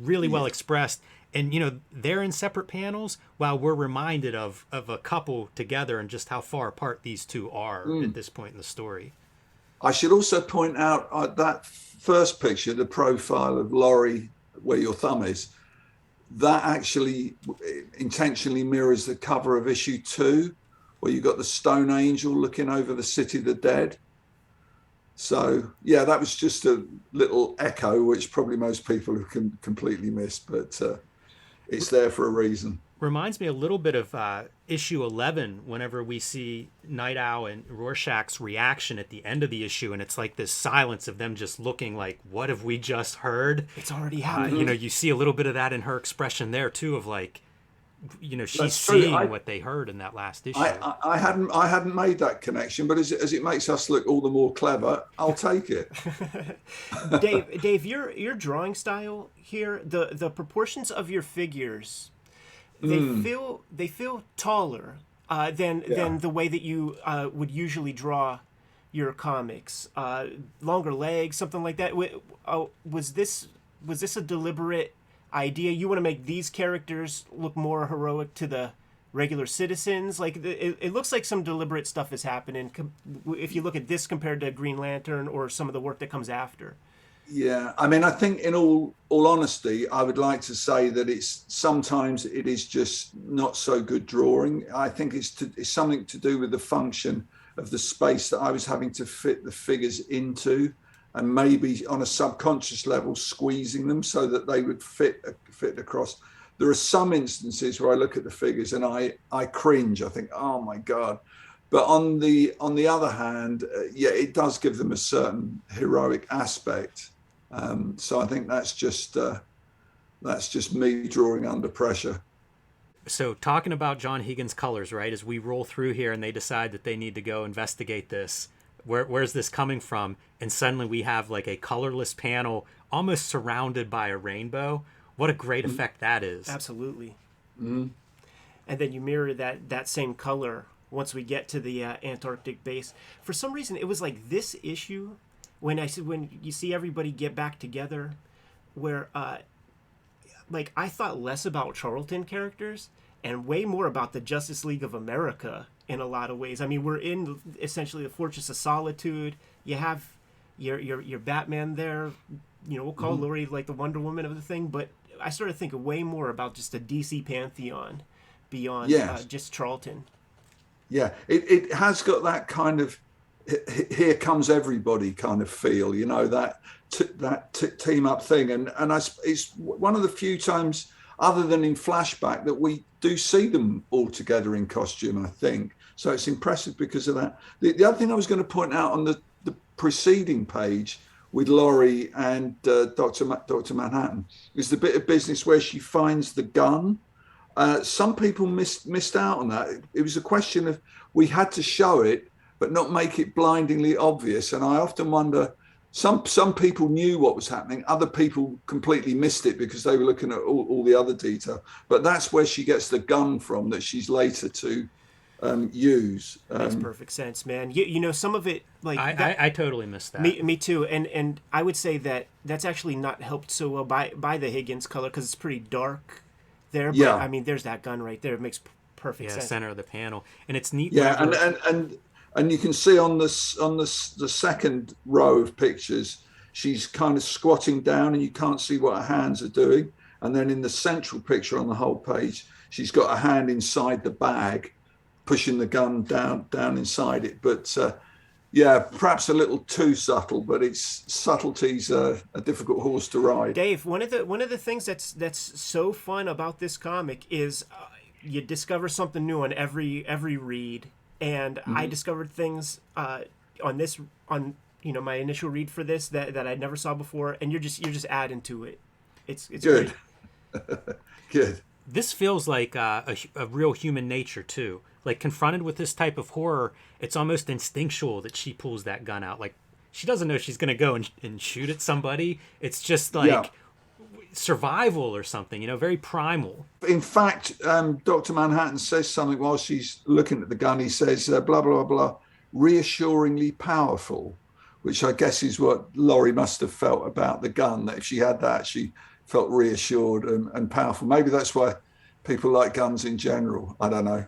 Really well expressed. And, they're in separate panels while we're reminded of a couple together and just how far apart these two are at this point in the story. I should also point out that first picture, the profile of Laurie, where your thumb is, that actually intentionally mirrors the cover of issue 2, where you got the stone angel looking over the city of the dead. So, yeah, that was just a little echo, which probably most people have completely missed, but it's there for a reason. Reminds me a little bit of issue 11, whenever we see Night Owl and Rorschach's reaction at the end of the issue, and it's like this silence of them just looking like, what have we just heard? It's already happened. You see a little bit of that in her expression there, too, of like, she's That's true. seeing what they heard in that last issue. I hadn't made that connection, but as it makes us look all the more clever, I'll take it. Dave, your drawing style here, the proportions of your figures, they feel taller than the way that you would usually draw your comics. Longer legs, something like that. Was this a deliberate idea? You want to make these characters look more heroic to the regular citizens? Like it looks like some deliberate stuff is happening if you look at this compared to Green Lantern or some of the work that comes after. Yeah, I mean, I think in all honesty, I would like to say that sometimes it is just not so good drawing. I think it's something to do with the function of the space that I was having to fit the figures into, and maybe on a subconscious level squeezing them so that they would fit across. There are some instances where I look at the figures and I cringe. I think, oh my God. But on the other hand, it does give them a certain heroic aspect. So I think that's just me drawing under pressure. So talking about John Higgins' colors, right? As we roll through here and they decide that they need to go investigate this, where's this coming from? And suddenly we have like a colorless panel almost surrounded by a rainbow. What a great effect that is. Absolutely. Mm-hmm. And then you mirror that same color once we get to the Antarctic base. For some reason, it was like this issue when you see everybody get back together, where like I thought less about Charlton characters and way more about the Justice League of America in a lot of ways. I mean, we're in essentially the Fortress of Solitude. You have your Batman there. We'll call Laurie like the Wonder Woman of the thing, but I started thinking way more about just a DC pantheon beyond just Charlton. Yeah, it has got that kind of here comes everybody kind of feel, that team up thing, and it's one of the few times, other than in flashback, that we do see them all together in costume, I think. So it's impressive because of that. The other thing I was going to point out on the preceding page with Laurie and Dr. Manhattan is the bit of business where she finds the gun. Some people missed out on that. It was a question of we had to show it, but not make it blindingly obvious. And I often wonder, some people knew what was happening. Other people completely missed it because they were looking at all the other detail. But that's where she gets the gun from that she's later to use. Makes perfect sense, man. Some of it, like I totally missed that. Me too. And I would say that's actually not helped so well by the Higgins color because it's pretty dark there. But I mean, there's that gun right there. It makes perfect sense. Center of the panel, and it's neat. Yeah, and you can see on the second row of pictures, she's kind of squatting down, and you can't see what her hands are doing. And then in the central picture on the whole page, she's got a hand inside the bag, pushing the gun down inside it. But perhaps a little too subtle, but it's subtlety's a difficult horse to ride. Dave, one of the things that's so fun about this comic is you discover something new on every read, and I discovered things on my initial read for this that I never saw before, and you're just adding to it. It's good. Good. This feels like a real human nature too. Like confronted with this type of horror, it's almost instinctual that she pulls that gun out. Like she doesn't know she's going to go and shoot at somebody. It's just like survival or something, very primal. In fact, Dr. Manhattan says something while she's looking at the gun. He says, blah, blah, blah, reassuringly powerful, which I guess is what Laurie must have felt about the gun, that if she had that, she felt reassured and powerful. Maybe that's why people like guns in general. I don't know.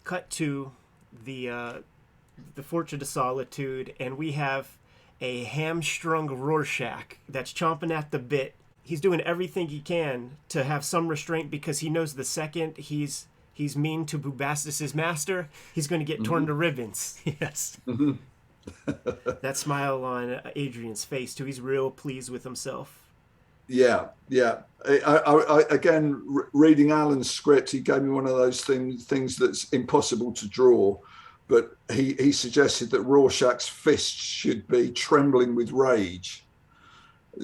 Cut to the Fortress of Solitude, and we have a hamstrung Rorschach that's chomping at the bit. He's doing everything he can to have some restraint because he knows the second he's mean to Bubastis' master, he's going to get torn to ribbons. Yes. That smile on Adrian's face too. He's real pleased with himself. Yeah. I again, reading Alan's script, he gave me one of those things that's impossible to draw, but he suggested that Rorschach's fists should be trembling with rage.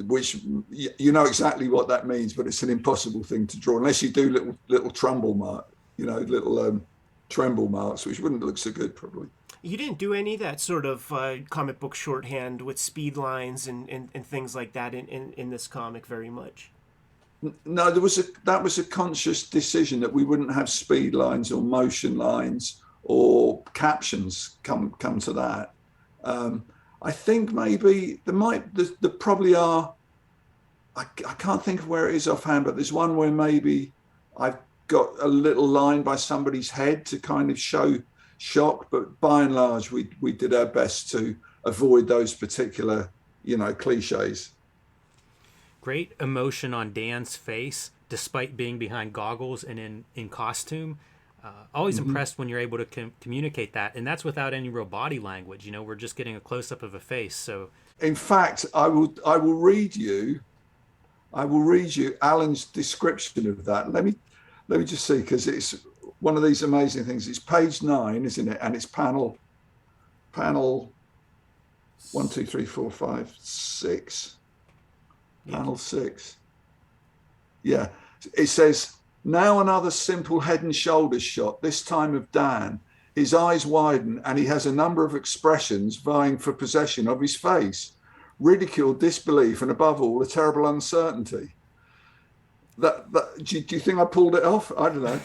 which you know exactly what that means, but it's an impossible thing to draw unless you do little tremble mark, little tremble marks, which wouldn't look so good probably. You didn't do any of that sort of comic book shorthand with speed lines and things like that in this comic very much. No, that was a conscious decision that we wouldn't have speed lines or motion lines or captions come to that. I think maybe there probably are. I can't think of where it is offhand, but there's one where maybe I've got a little line by somebody's head to kind of show shock, but by and large, we did our best to avoid those particular, cliches. Great emotion on Dan's face, despite being behind goggles and in costume. Always impressed when you're able to communicate that, and that's without any real body language. We're just getting a close-up of a face. So, in fact, I will read you Alan's description of that. Let me just see, because it's one of these amazing things. It's page 9, isn't it? And it's panel 1, 2, 3, 4, 5, 6. Yeah. Panel 6. Yeah. It says, now another simple head and shoulders shot, this time of Dan. His eyes widen and he has a number of expressions vying for possession of his face. Ridicule, disbelief, and above all, a terrible uncertainty. Do you think I pulled it off? I don't know.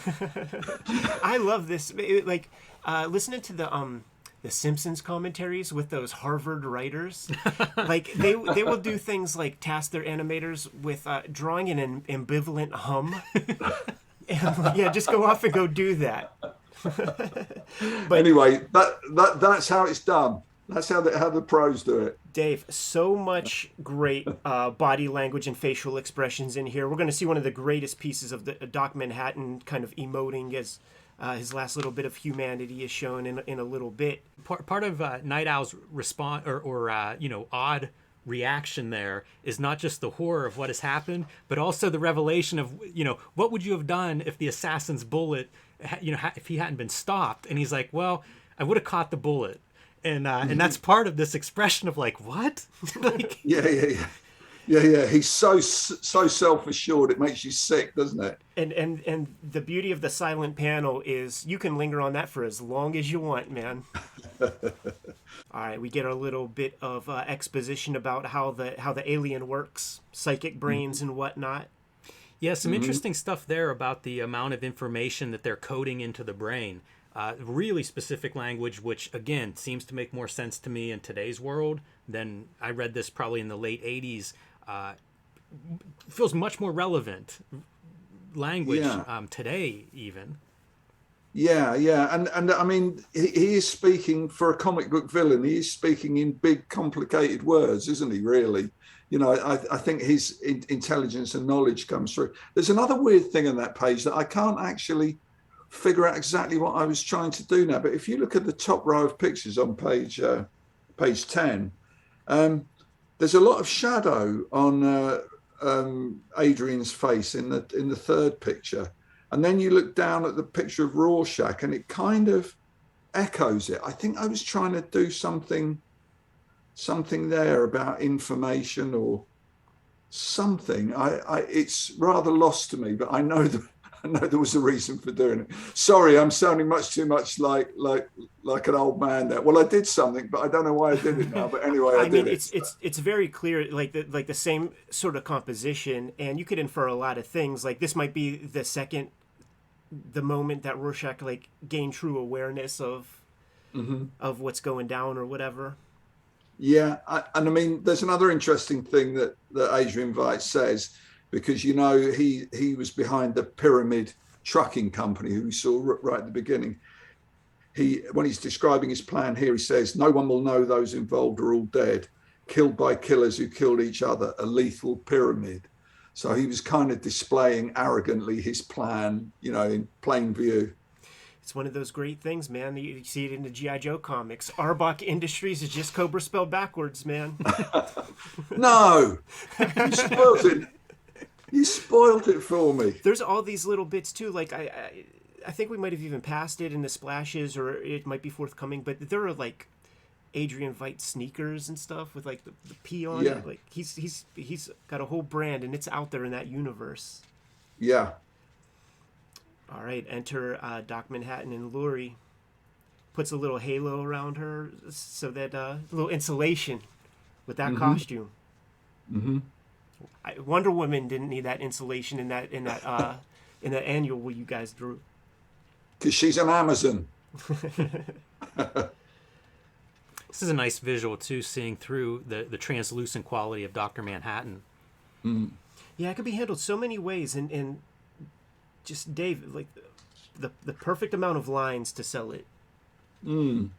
I love this. Listening to the Simpsons commentaries with those Harvard writers, like they will do things like task their animators with drawing an ambivalent hum, and just go off and go do that. But anyway, that's how it's done. That's how the pros do it. Dave, so much great body language and facial expressions in here. We're going to see one of the greatest pieces of the Doc Manhattan kind of emoting as his last little bit of humanity is shown in a little bit. Part of Night Owl's response or odd reaction there is not just the horror of what has happened, but also the revelation of, what would you have done if the assassin's bullet, if he hadn't been stopped? And he's like, well, I would have caught the bullet. And that's part of this expression of like, what? Like, yeah. He's so self-assured, it makes you sick, doesn't it? And the beauty of the silent panel is you can linger on that for as long as you want, man. All right, we get a little bit of exposition about how the alien works, psychic brains and whatnot. Yeah, some interesting stuff there about the amount of information that they're coding into the brain. Really specific language, which again seems to make more sense to me in today's world than I read this probably in the late 80s. Feels much more relevant language today even. Yeah. And I mean, he is speaking for a comic book villain. He is speaking in big, complicated words, isn't he, really? I think his intelligence and knowledge comes through. There's another weird thing on that page that I can't actually figure out exactly what I was trying to do now. But if you look at the top row of pictures on page 10, there's a lot of shadow on Adrian's face in the third picture. And then you look down at the picture of Rorschach and it kind of echoes it. I think I was trying to do something there about information or something. It's rather lost to me, but I know there was a reason for doing it. Sorry, I'm sounding much too much like an old man there. Well, I did something, but I don't know why I did it now. But anyway, I did it. It's very clear, like the same sort of composition, and you could infer a lot of things. Like this might be the moment that Rorschach gained true awareness of what's going down or whatever. Yeah, and I mean, there's another interesting thing that Adrian Veidt says. Because, he was behind the Pyramid Trucking Company, who we saw right at the beginning. When he's describing his plan here, he says, no one will know those involved are all dead, killed by killers who killed each other, a lethal pyramid. So he was kind of displaying arrogantly his plan, in plain view. It's one of those great things, man. You see it in the G.I. Joe comics. Arbok Industries is just Cobra spelled backwards, man. No! You spoiled it. You spoiled it for me. There's all these little bits too. Like I think we might have even passed it in the splashes, or it might be forthcoming. But there are Adrian Veidt sneakers and stuff with like the P on Yeah. it. Like he's got a whole brand and it's out there in that universe. Yeah. All right, enter Doc Manhattan and Laurie. Puts a little halo around her so that a little insulation with that costume. Mm-hmm. Wonder Woman didn't need that insulation in that annual you guys drew. Because she's an Amazon. This is a nice visual too, seeing through the translucent quality of Dr. Manhattan. Mm. Yeah, it could be handled so many ways, and just Dave, like the perfect amount of lines to sell it. Mm.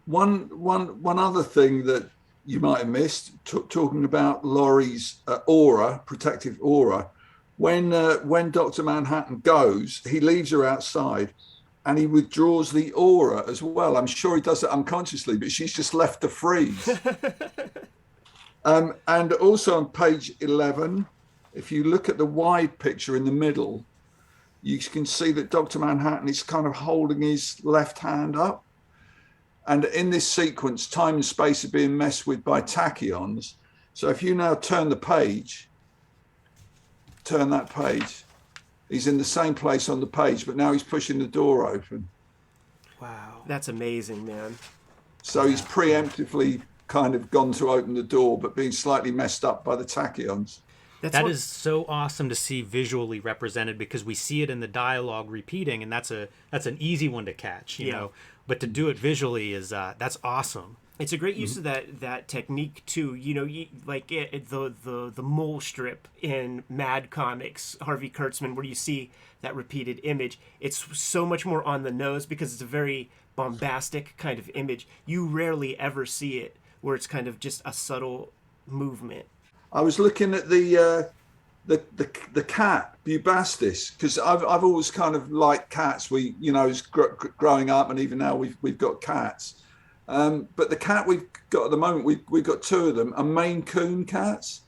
One other thing that you might have missed, talking about Laurie's aura, protective aura. When Dr. Manhattan goes, he leaves her outside, and he withdraws the aura as well. I'm sure he does it unconsciously, but she's just left to freeze. And also on page 11, if you look at the wide picture in the middle, you can see that Dr. Manhattan is kind of holding his left hand up. And in this sequence, time and space are being messed with by tachyons. So if you now turn that page, he's in the same place on the page, but now he's pushing the door open. Wow. That's amazing, man. So he's preemptively kind of gone to open the door, but being slightly messed up by the tachyons. That is so awesome to see visually represented, because we see it in the dialogue repeating, and that's an easy one to catch, you know. But to do it visually is that's awesome. It's a great use of that technique too. You know, the mole strip in Mad Comics, Harvey Kurtzman, where you see that repeated image. It's so much more on the nose because it's a very bombastic kind of image. You rarely ever see it where it's kind of just a subtle movement. I was looking at the cat Bubastis, because I've always kind of liked cats. We, you know, as growing up, and even now we've got cats. But the cat we've got at the moment, we've got two of them, are Maine Coon cats,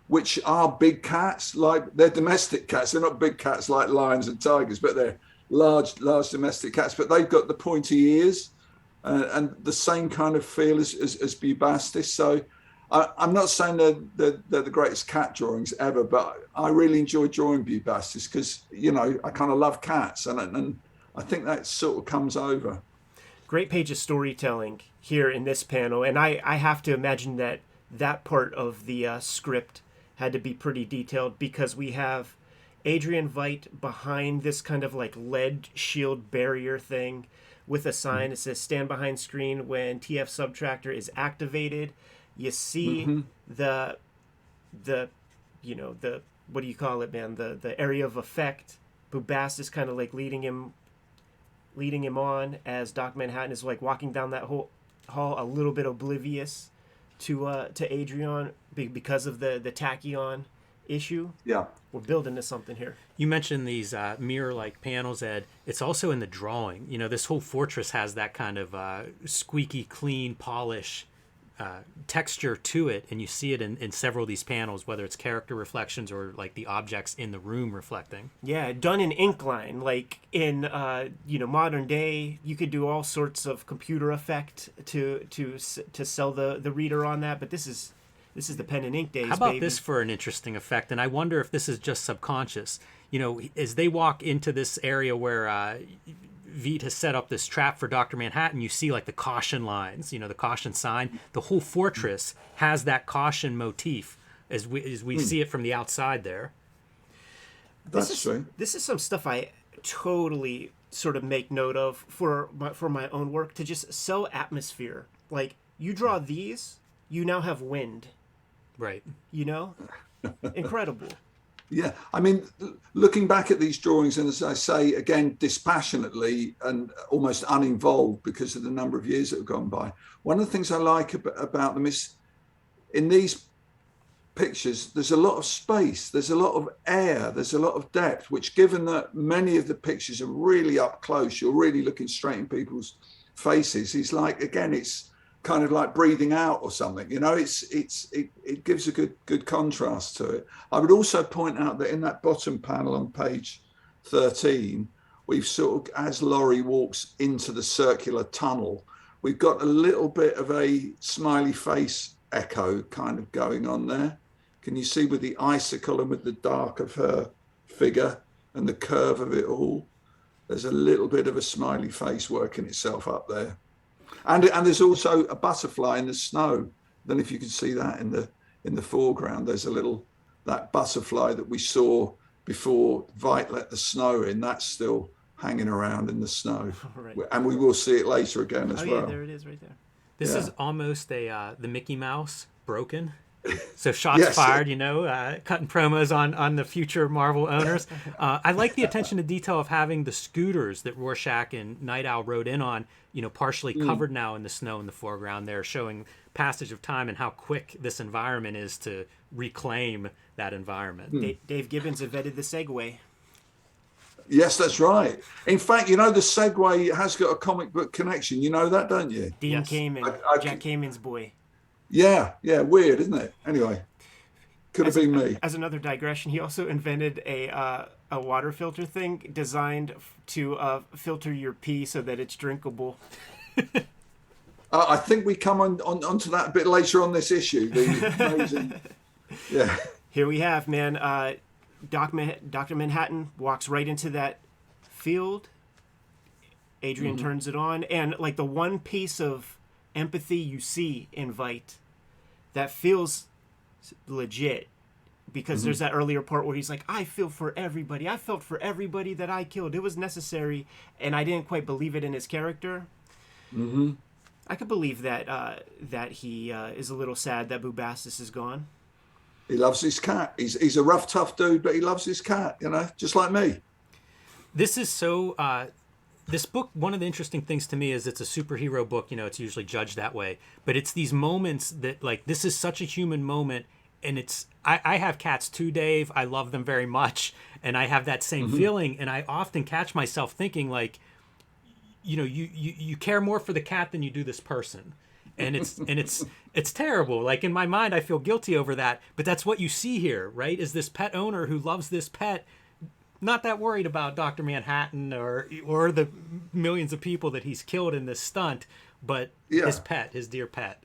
which are big cats. Like, they're domestic cats. They're not big cats like lions and tigers, but they're large domestic cats. But they've got the pointy ears and the same kind of feel as Bubastis. So I'm not saying they're the greatest cat drawings ever, but I really enjoy drawing Bubastis because, you know, I kind of love cats, and I think that sort of comes over. Great page of storytelling here in this panel, and I have to imagine that part of the script had to be pretty detailed, because we have Adrian Veidt behind this kind of like lead shield barrier thing with a sign that says "Stand behind screen when TF Subtractor is activated." You see the you know, the, what do you call it, man? The area of effect. Bubastis kind of like leading him on as Doc Manhattan is like walking down that whole hall, a little bit oblivious to Adrian because of the tachyon issue. Yeah, we're building to something here. You mentioned these mirror-like panels, Ed. It's also in the drawing. You know, this whole fortress has that kind of squeaky clean polish texture to it, and you see it in several of these panels, whether it's character reflections or like the objects in the room reflecting. Yeah, done in ink line. Like in you know, modern day, you could do all sorts of computer effect to sell the reader on that, but this is the pen and ink days. How about baby. this for an interesting effect? And I wonder if this is just subconscious. You know, as they walk into this area where Veidt has set up this trap for Dr. Manhattan, you see like the caution lines, you know, the caution sign. The whole fortress has that caution motif as we see it from the outside there. That's true. This is some stuff I totally sort of make note of for my own work, to just sell atmosphere. Like, you draw these, you now have wind. Right. You know? Incredible. Yeah, I mean, looking back at these drawings, and as I say, again, dispassionately and almost uninvolved because of the number of years that have gone by, one of the things I like about them is in these pictures, there's a lot of space, there's a lot of air, there's a lot of depth, which, given that many of the pictures are really up close, you're really looking straight in people's faces, it's like, again, it's kind of like breathing out or something, you know. It gives a good contrast to it. I would also point out that in that bottom panel on page 13, we've sort of, as Laurie walks into the circular tunnel, we've got a little bit of a smiley face echo kind of going on there. Can you see with the icicle and with the dark of her figure and the curve of it all? There's a little bit of a smiley face working itself up there. And there's also a butterfly in the snow. I don't know if you can see that in the foreground. There's a little, that butterfly that we saw before Veidt let the snow in, that's still hanging around in the snow. Right. And we will see it later again as well. Yeah, there it is right there. This is almost the Mickey Mouse broken. So shots fired, cutting promos on the future Marvel owners. I like the attention to detail of having the scooters that Rorschach and Night Owl rode in on, partially covered now in the snow in the foreground there, showing passage of time and how quick this environment is to reclaim that environment. Dave Gibbons invented the Segway. Yes, that's right. In fact, the Segway has got a comic book connection. You know that, don't you? Dean Kamen, Jack Kamen's boy. Yeah, weird, isn't it? Anyway, could have been me. As another digression, he also invented a water filter thing designed to filter your pee so that it's drinkable. I think we come onto that a bit later on this issue. The amazing, yeah. Here we have, man. Dr. Manhattan walks right into that field. Adrian turns it on, and like the one piece of empathy you see in Veidt that feels legit, because there's that earlier part where he's like, I feel for everybody. I felt for everybody that I killed. It was necessary, and I didn't quite believe it in his character. I could believe that that he is a little sad that Bubastis is gone. He loves his cat. He's a rough, tough dude, but he loves his cat, just like me. This is so... this book, one of the interesting things to me is it's a superhero book. It's usually judged that way. But it's these moments that, like, this is such a human moment. And it's... I have cats too, Dave. I love them very much. And I have that same feeling. And I often catch myself thinking, like, you care more for the cat than you do this person. And it's terrible. Like, in my mind, I feel guilty over that. But that's what you see here, right? Is this pet owner who loves this pet, not that worried about Dr. Manhattan or the millions of people that he's killed in this stunt, but his pet, his dear pet.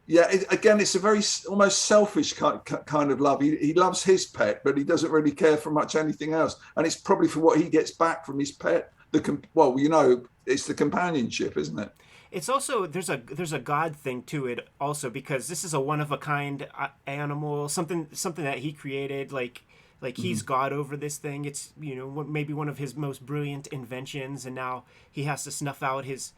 Yeah, it's a very almost selfish kind of love. He loves his pet, but he doesn't really care for much anything else. And it's probably for what he gets back from his pet. It's the companionship, isn't it? It's also there's a God thing to it also, because this is a one of a kind animal, something that he created, like he's God over this thing. It's maybe one of his most brilliant inventions, and now he has to snuff out his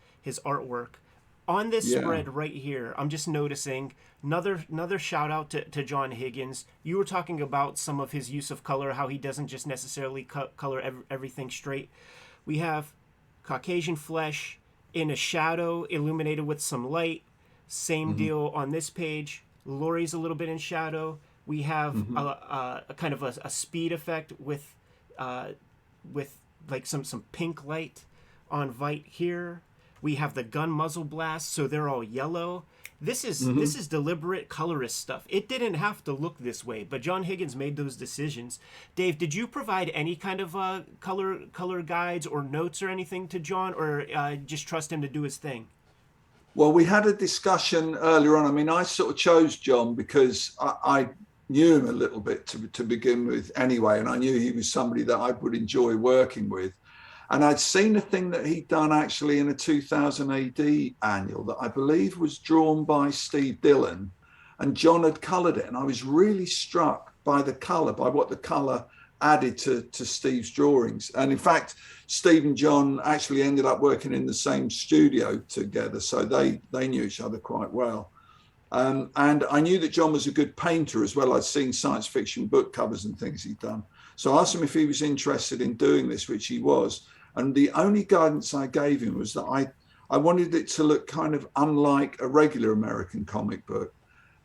artwork. On this spread right here, I'm just noticing another shout out to John Higgins. You were talking about some of his use of color, how he doesn't just necessarily color everything straight. We have Caucasian flesh in a shadow, illuminated with some light. Same deal on this page. Laurie's a little bit in shadow. We have a kind of a speed effect with like some pink light on Veidt here. We have the gun muzzle blast, so they're all yellow. This is deliberate colorist stuff. It didn't have to look this way, but John Higgins made those decisions. Dave, did you provide any kind of color guides or notes or anything to John, or just trust him to do his thing? Well, we had a discussion earlier on. I mean, I sort of chose John because I knew him a little bit to begin with anyway, and I knew he was somebody that I would enjoy working with. And I'd seen a thing that he'd done actually in a 2000 AD annual that I believe was drawn by Steve Dillon, and John had coloured it. And I was really struck by the colour, by what the colour added to Steve's drawings. And in fact, Steve and John actually ended up working in the same studio together, so they knew each other quite well. And I knew that John was a good painter as well. I'd seen science fiction book covers and things he'd done. So I asked him if he was interested in doing this, which he was. And the only guidance I gave him was that I wanted it to look kind of unlike a regular American comic book.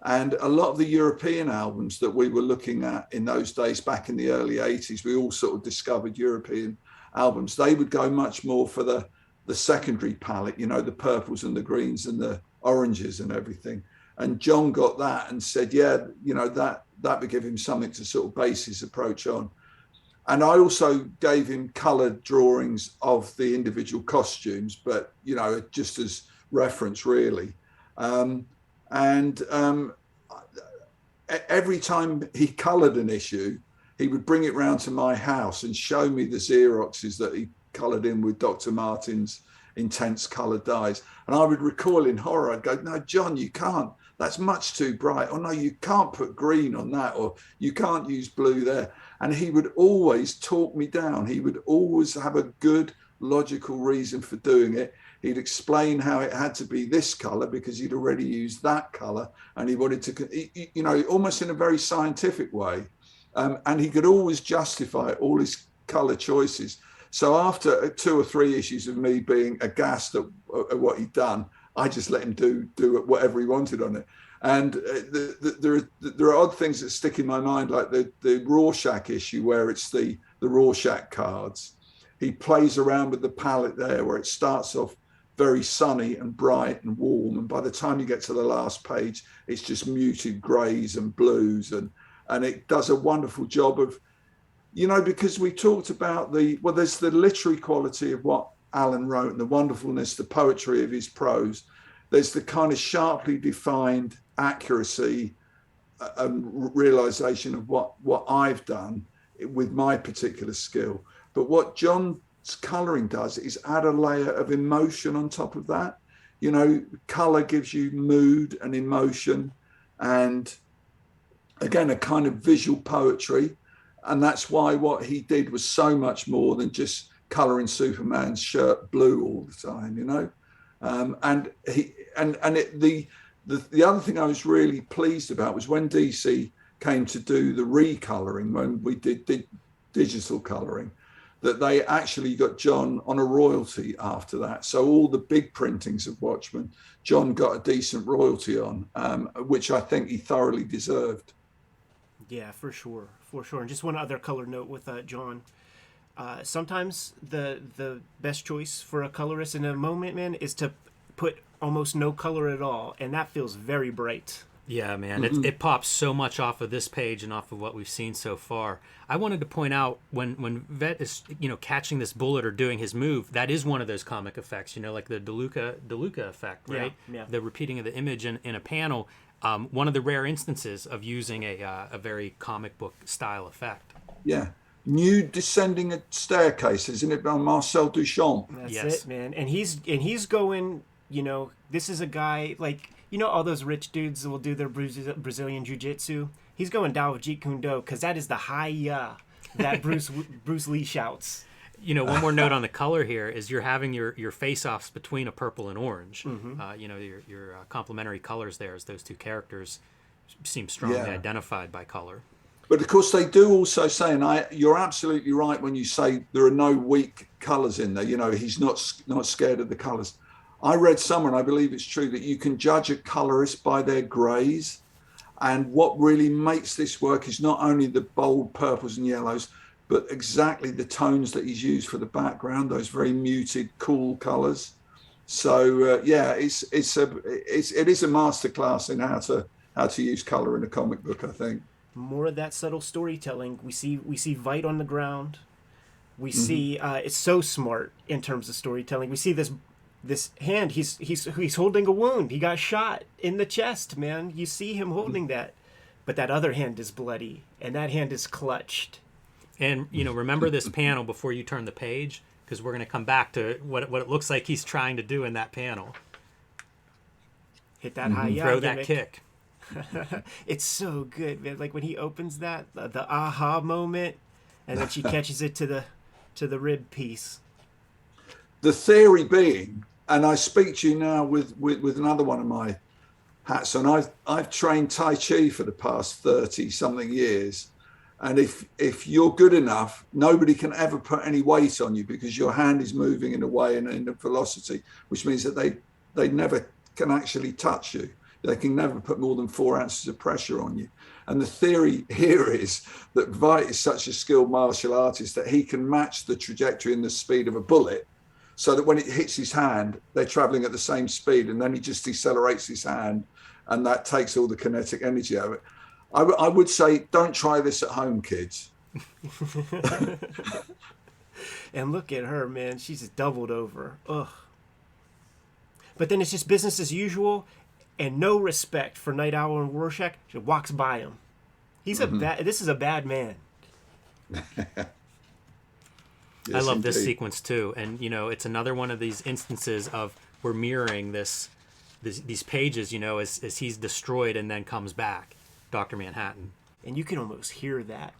And a lot of the European albums that we were looking at in those days, back in the early 80s, we all sort of discovered European albums. They would go much more for the secondary palette, the purples and the greens and the oranges and everything. And John got that and said, that would give him something to sort of base his approach on. And I also gave him coloured drawings of the individual costumes, but, just as reference, really. And every time he coloured an issue, he would bring it round to my house and show me the Xeroxes that he coloured in with Dr. Martin's intense coloured dyes. And I would recoil in horror. I'd go, no, John, you can't. That's much too bright. Or no, you can't put green on that. Or you can't use blue there. And he would always talk me down. He would always have a good, logical reason for doing it. He'd explain how it had to be this colour because he'd already used that colour. And he wanted to, you know, almost in a very scientific way. And he could always justify all his colour choices. So after 2 or 3 issues of me being aghast at what he'd done, I just let him do whatever he wanted on it. And there are odd things that stick in my mind, like the Rorschach issue where it's the Rorschach cards. He plays around with the palette there where it starts off very sunny and bright and warm. And by the time you get to the last page, it's just muted greys and blues. And it does a wonderful job of, you know, because we talked about there's the literary quality of what Alan wrote and the wonderfulness, the poetry of his prose. There's the kind of sharply defined accuracy and realization of what I've done with my particular skill. But what John's coloring does is add a layer of emotion on top of that. You know, color gives you mood and emotion and, again, a kind of visual poetry. And that's why what he did was so much more than just coloring Superman's shirt blue all the time, you know. The other thing I was really pleased about was when DC came to do the recoloring, when we did digital coloring, that they actually got John on a royalty after that. So all the big printings of Watchmen, John got a decent royalty on, which I think he thoroughly deserved. Yeah, for sure. And just one other color note with John. Sometimes the best choice for a colorist in a moment, man, is to put almost no color at all, and that feels very bright. Yeah, man, it pops so much off of this page and off of what we've seen so far. I wanted to point out when Vet is, you know, catching this bullet or doing his move, that is one of those comic effects, you know, like the DeLuca effect, right? Yeah. The repeating of the image in a panel. One of the rare instances of using a very comic book style effect. Yeah. New Descending a Staircase, isn't it, by Marcel Duchamp? That's it, man. And he's going, you know, this is a guy, like, you know, all those rich dudes will do their Brazilian jiu-jitsu. He's going Dao of Jeet Kune Do because that is the hi-ya that Bruce Lee shouts. You know, one more note on the color here is you're having your face-offs between a purple and orange. You know, your complementary colors there as those two characters seem strongly identified by color. But of course, they do also say, and you're absolutely right when you say there are no weak colors in there. You know, he's not scared of the colors. I read somewhere, and I believe it's true, that you can judge a colorist by their grays. And what really makes this work is not only the bold purples and yellows, but exactly the tones that he's used for the background, those very muted, cool colors. So yeah, it is a masterclass in how to use color in a comic book, I think. More of that subtle storytelling. We see Vite on the ground. We see it's so smart in terms of storytelling. We see this hand. He's holding a wound. He got shot in the chest, man. You see him holding that, but that other hand is bloody, and that hand is clutched. And, you know, remember this panel before you turn the page, because we're going to come back to what it looks like he's trying to do in that panel. Hit that high Throw that kick. It's so good, man. Like when he opens that, the aha moment, and then she catches it to the rib piece. The theory being, and I speak to you now with another one of my hats on, I've trained Tai Chi for the past 30-something years. And if you're good enough, nobody can ever put any weight on you because your hand is moving in a way and in a velocity, which means that they never can actually touch you. They can never put more than 4 ounces of pressure on you. And the theory here is that Vite is such a skilled martial artist that he can match the trajectory and the speed of a bullet so that when it hits his hand, they're traveling at the same speed. And then he just decelerates his hand and that takes all the kinetic energy out of it. I would say, don't try this at home, kids. And look at her, man. She's just doubled over. Ugh. But then it's just business as usual, and no respect for Night Owl and Rorschach. Just walks by him. He's this is a bad man. I love this sequence too, and it's another one of these instances of we're mirroring these pages, as he's destroyed and then comes back, Dr. Manhattan. And you can almost hear that.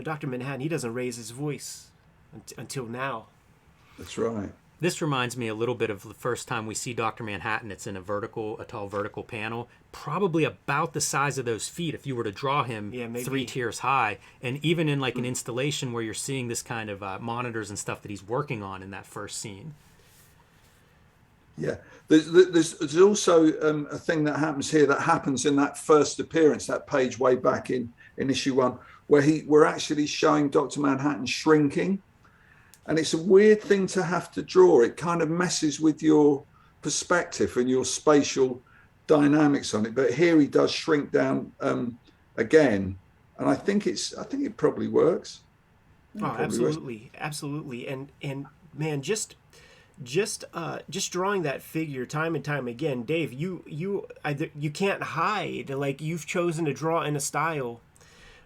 Dr. Manhattan, he doesn't raise his voice until now. That's right. This reminds me a little bit of the first time we see Dr. Manhattan. It's in a tall vertical panel, probably about the size of those feet if you were to draw him 3 tiers high. And even in like an installation where you're seeing this kind of monitors and stuff that he's working on in that first scene. Yeah, there's also a thing that happens here that happens in that first appearance, that page way back in issue 1, where we're actually showing Dr. Manhattan shrinking. And it's a weird thing to have to draw. It kind of messes with your perspective and your spatial dynamics on it. But here he does shrink down again, and I think it probably works. Absolutely. And man, just drawing that figure time and time again, Dave. You can't hide. Like, you've chosen to draw in a style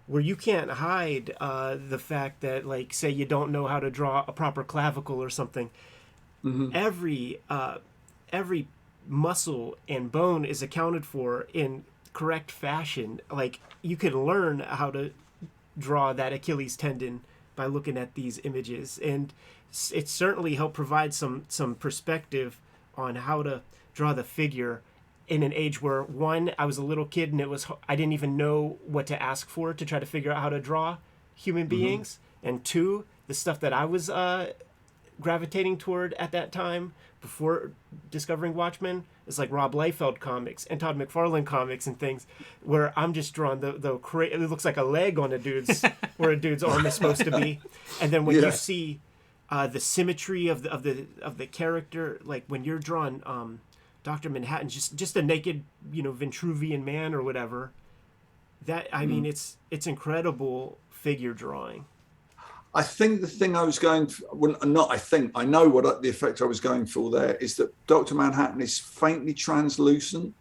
where you can't hide the fact that, like, say you don't know how to draw a proper clavicle or something. Every muscle and bone is accounted for in correct fashion. Like, you can learn how to draw that Achilles tendon by looking at these images, and it certainly helped provide some perspective on how to draw the figure in an age where, one, I was a little kid and I didn't even know what to ask for to try to figure out how to draw human beings, and two, the stuff that I was gravitating toward at that time before discovering Watchmen is like Rob Liefeld comics and Todd McFarlane comics and things, where I'm just drawing it looks like a leg on a dude's where a dude's arm is supposed to be, and then when you see the symmetry of the character, like when you're drawing Dr. Manhattan, just a naked, Vitruvian man or whatever. That, I mean, it's incredible figure drawing. I think the thing I was going for, well, I know what the effect I was going for there is that Dr. Manhattan is faintly translucent.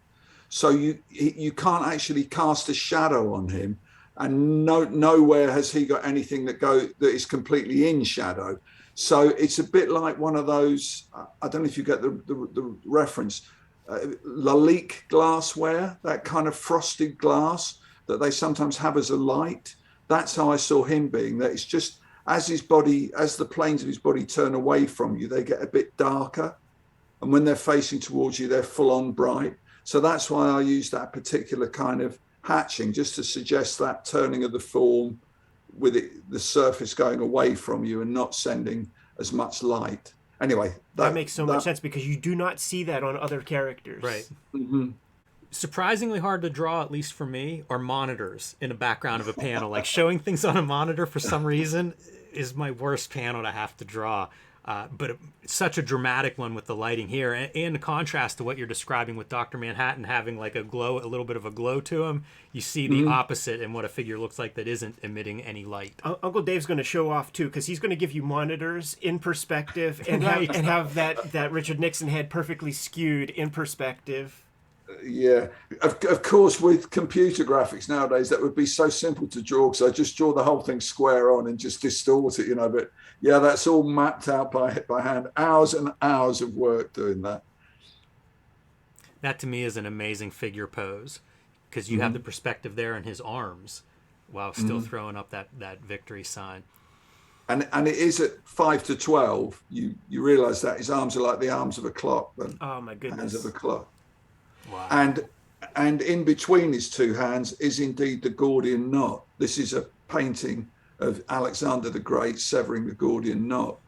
So you can't actually cast a shadow on him, and nowhere has he got anything that is completely in shadow. So it's a bit like one of those, I don't know if you get the reference, Lalique glassware, that kind of frosted glass that they sometimes have as a light. That's how I saw him being, that it's just as the planes of his body turn away from you, they get a bit darker. And when they're facing towards you, they're full on bright. So that's why I use that particular kind of hatching, just to suggest that turning of the form with the surface going away from you and not sending as much light. Anyway, that makes so much sense, because you do not see that on other characters. Right. Mm-hmm. Surprisingly hard to draw, at least for me, are monitors in the background of a panel. Like, showing things on a monitor for some reason is my worst panel to have to draw. But it's such a dramatic one with the lighting here, and in contrast to what you're describing with Dr. Manhattan having like a little bit of a glow to him, you see the opposite in what a figure looks like that isn't emitting any light. Uncle Dave's going to show off too, because he's going to give you monitors in perspective and have that Richard Nixon head perfectly skewed in perspective. Yeah, of course, with computer graphics nowadays, that would be so simple to draw, because I just draw the whole thing square on and just distort it, But yeah, that's all mapped out by hand. Hours and hours of work doing that. That to me is an amazing figure pose, because you have the perspective there in his arms while still throwing up that victory sign. And it is at 5:12. You realise that his arms are like the arms of a clock. Oh my goodness! Hands of a clock. Wow. And in between his two hands is indeed the Gordian knot. This is a painting of Alexander the Great severing the Gordian knot.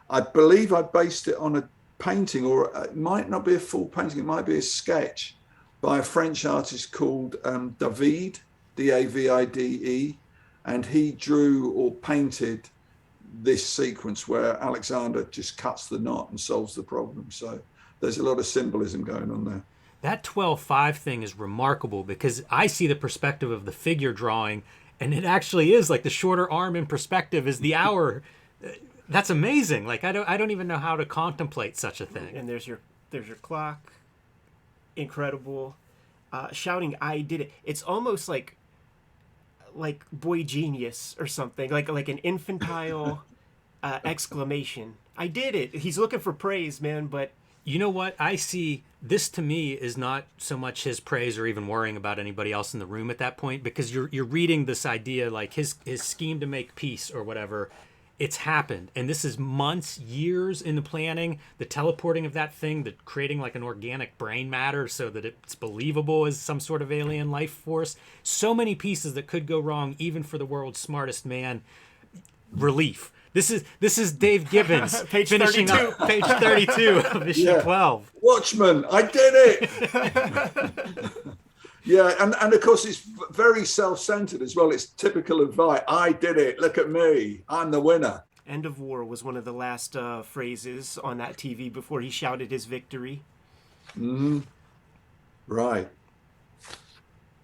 I believe I based it on a painting, or it might not be a full painting, it might be a sketch by a French artist called David, Davide, and he drew or painted this sequence where Alexander just cuts the knot and solves the problem. So there's a lot of symbolism going on there. That 12:5 thing is remarkable, because I see the perspective of the figure drawing, and it actually is like the shorter arm in perspective is the hour. That's amazing. Like I don't even know how to contemplate such a thing. And there's your clock. Incredible. Shouting, "I did it." It's almost like boy genius or something. Like an infantile exclamation. I did it. He's looking for praise, man, but You know what? I see this to me is not so much his praise or even worrying about anybody else in the room at that point, because you're reading this idea like his scheme to make peace or whatever. It's happened, and this is months, years in the planning, the teleporting of that thing, the creating like an organic brain matter so that it's believable as some sort of alien life force. So many pieces that could go wrong, even for the world's smartest man. Relief. This is Dave Gibbons Page finishing 32. up page 32 of issue Yeah. 12. Watchmen, I did it. Yeah, and of course it's very self-centered as well. It's typical of Vi. I did it. Look at me. I'm the winner. "End of war" was one of the last phrases on that TV before he shouted his victory. Right.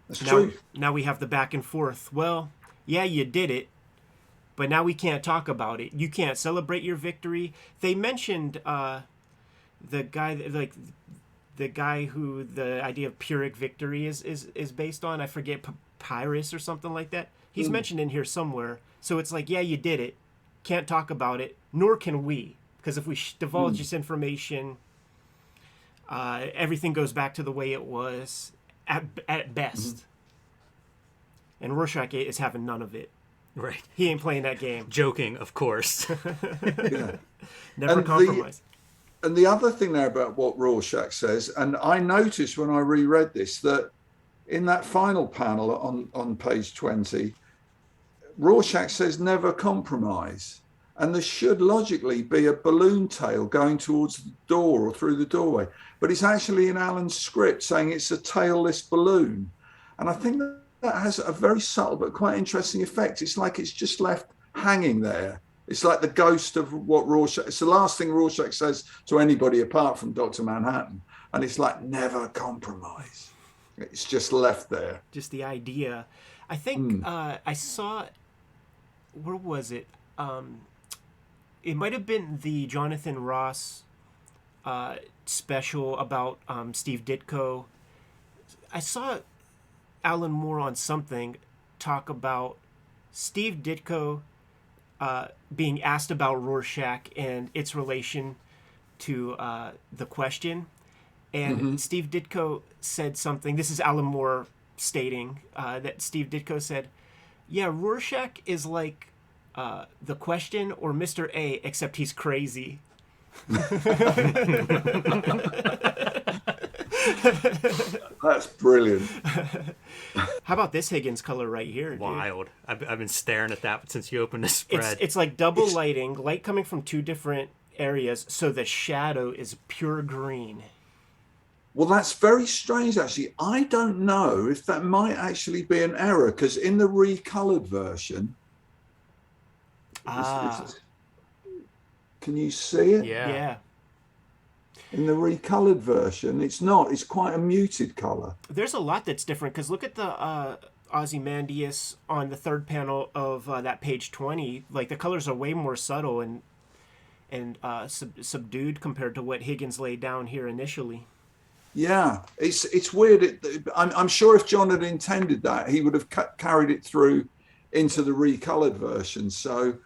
That's true. Now we have the back and forth. "Well, yeah, you did it, but now we can't talk about it. You can't celebrate your victory." They mentioned the guy who the idea of Pyrrhic victory is based on. I forget, Papyrus or something like that. He's mentioned in here somewhere. So it's like, yeah, you did it. Can't talk about it, nor can we, because if we divulge this information, everything goes back to the way it was at best. And Rorschach is having none of it. Right. He ain't playing that game. Joking, of course. Yeah. Never And compromise. And the other thing there about what Rorschach says, and I noticed when I reread this, that in that final panel on page 20, Rorschach says never compromise. And there should logically be a balloon tail going towards the door or through the doorway. But it's actually in Alan's script saying it's a tailless balloon. And I think that has a very subtle but quite interesting effect. It's like it's just left hanging there. It's like the ghost of what Rorschach... It's the last thing Rorschach says to anybody apart from Dr. Manhattan. And it's like, never compromise. It's just left there. Just the idea. I think I saw... Where was it? It might have been the Jonathan Ross special about Steve Ditko. I saw Alan Moore on something talk about Steve Ditko being asked about Rorschach and its relation to the question. And Steve Ditko said something. This is Alan Moore stating that Steve Ditko said, yeah, Rorschach is like the question or Mr. A, except he's crazy. That's brilliant. How about this Higgins color right here, dude? Wild. I've been staring at that since you opened the spread. It's like double lighting, light coming from two different areas, so the shadow is pure green. Well, that's very strange, actually. I don't know if that might actually be an error, because in the recolored version... can you see it? Yeah. In the recolored version, it's not. It's quite a muted color. There's a lot that's different, because look at the Ozymandias on the third panel of that page 20. Like, the colors are way more subtle and subdued compared to what Higgins laid down here initially. Yeah, it's weird. I'm sure if John had intended that, he would have carried it through into the recolored version. So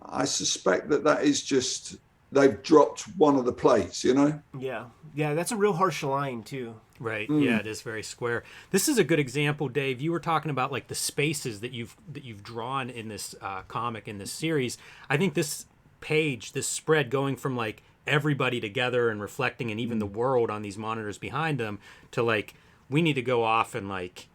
I suspect that is just... They've dropped one of the plates, you know? Yeah, that's a real harsh line, too. Right. Yeah, it is very square. This is a good example, Dave. You were talking about like the spaces that you've drawn in this comic, in this series. I think this page, this spread going from like everybody together and reflecting, and even the world on these monitors behind them, to like, we need to go off and like,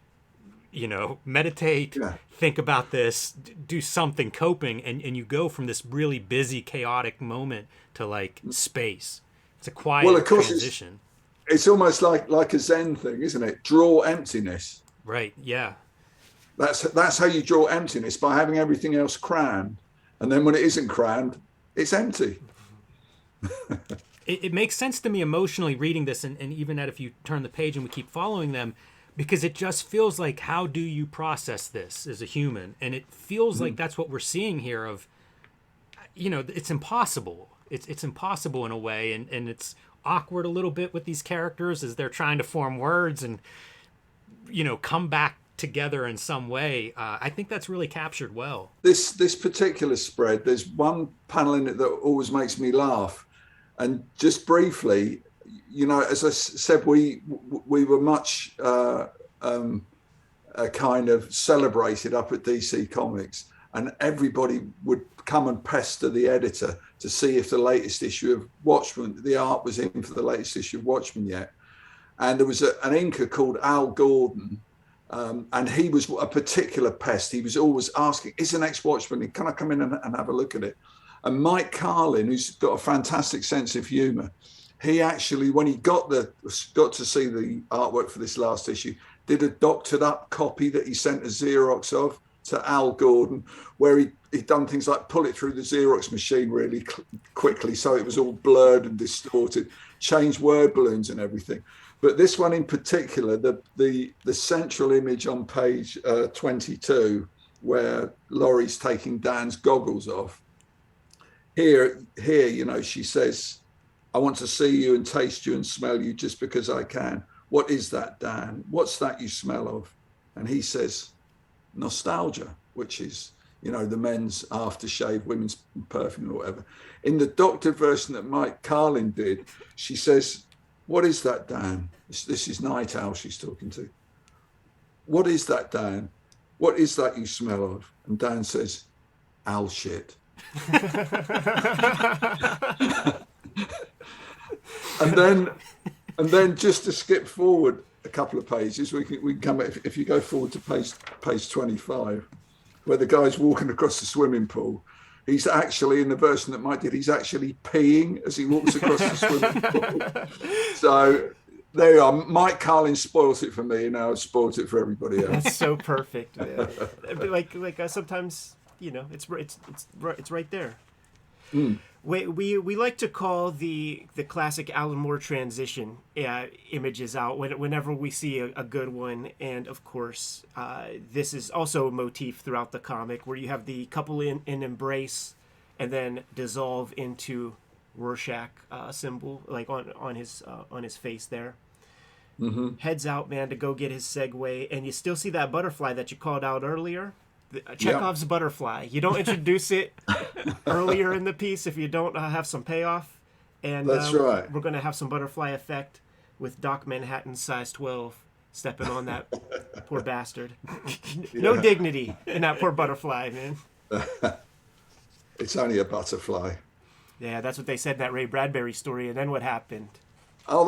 you know, meditate, think about this, do something, coping, and you go from this really busy, chaotic moment to like space. It's a quiet transition. It's almost like a Zen thing, isn't it? Draw emptiness. Right. Yeah. That's how you draw emptiness, by having everything else crammed, and then when it isn't crammed, it's empty. It makes sense to me emotionally reading this, and even that if you turn the page and we keep following them, because it just feels like, how do you process this as a human? And it feels like that's what we're seeing here of, it's impossible. It's impossible in a way, and it's awkward a little bit with these characters as they're trying to form words and, come back together in some way. I think that's really captured well. This particular spread, there's one panel in it that always makes me laugh. And just briefly, as I said, we were much kind of celebrated up at DC Comics, and everybody would come and pester the editor to see if the latest issue of Watchmen, the art was in for the latest issue of Watchmen yet. And there was an inker called Al Gordon, and he was a particular pest. He was always asking, is the next Watchmen, can I come in and have a look at it? And Mike Carlin, who's got a fantastic sense of humor, he actually, when he got to see the artwork for this last issue, did a doctored up copy that he sent a Xerox of to Al Gordon, where he'd done things like pull it through the Xerox machine really quickly so it was all blurred and distorted, change word balloons and everything. But this one in particular, the central image on page 22, where Laurie's taking Dan's goggles off, here, she says, I want to see you and taste you and smell you just because I can. What is that, Dan? What's that you smell of? And he says, nostalgia, which is, the men's aftershave, women's perfume or whatever. In the doctored version that Mike Carlin did, she says, what is that, Dan? This is Night Owl she's talking to. What is that, Dan? What is that you smell of? And Dan says, owl shit. And then just to skip forward a couple of pages, we can come if you go forward to page 25, where the guy's walking across the swimming pool. He's actually, in the version that Mike did, he's actually peeing as he walks across the swimming pool. So there you are. Mike Carlin spoils it for me, and now I've spoiled it for everybody else. That's so perfect, man. like sometimes, it's right there. Mm. We like to call the classic Alan Moore transition images out whenever we see a good one, and of course this is also a motif throughout the comic where you have the couple in embrace and then dissolve into Rorschach symbol like on his face there. Mm-hmm. Heads out, man, to go get his Segway, and you still see that butterfly that you called out earlier. Chekhov's butterfly. You don't introduce it earlier in the piece if you don't have some payoff. And that's right. We're going to have some butterfly effect with Doc Manhattan size 12 stepping on that poor bastard. No dignity in that poor butterfly, man. It's only a butterfly. Yeah, that's what they said in that Ray Bradbury story. And then what happened? Oh,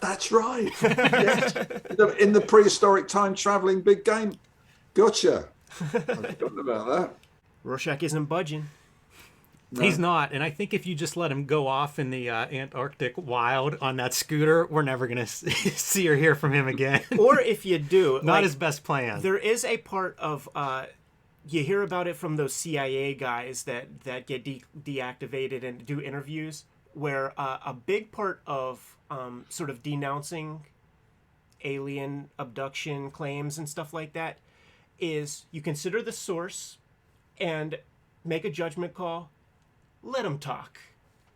that's right. Yes. In the prehistoric time traveling big game. Gotcha. I've forgotten about that. Rorschach isn't budging. No. He's not, and I think if you just let him go off in the Antarctic wild on that scooter, we're never going to see or hear from him again. Or if you do. Not his best plan. There is a part of, you hear about it from those CIA guys that get deactivated and do interviews, where a big part of sort of denouncing alien abduction claims and stuff like that is you consider the source and make a judgment call. Let them talk.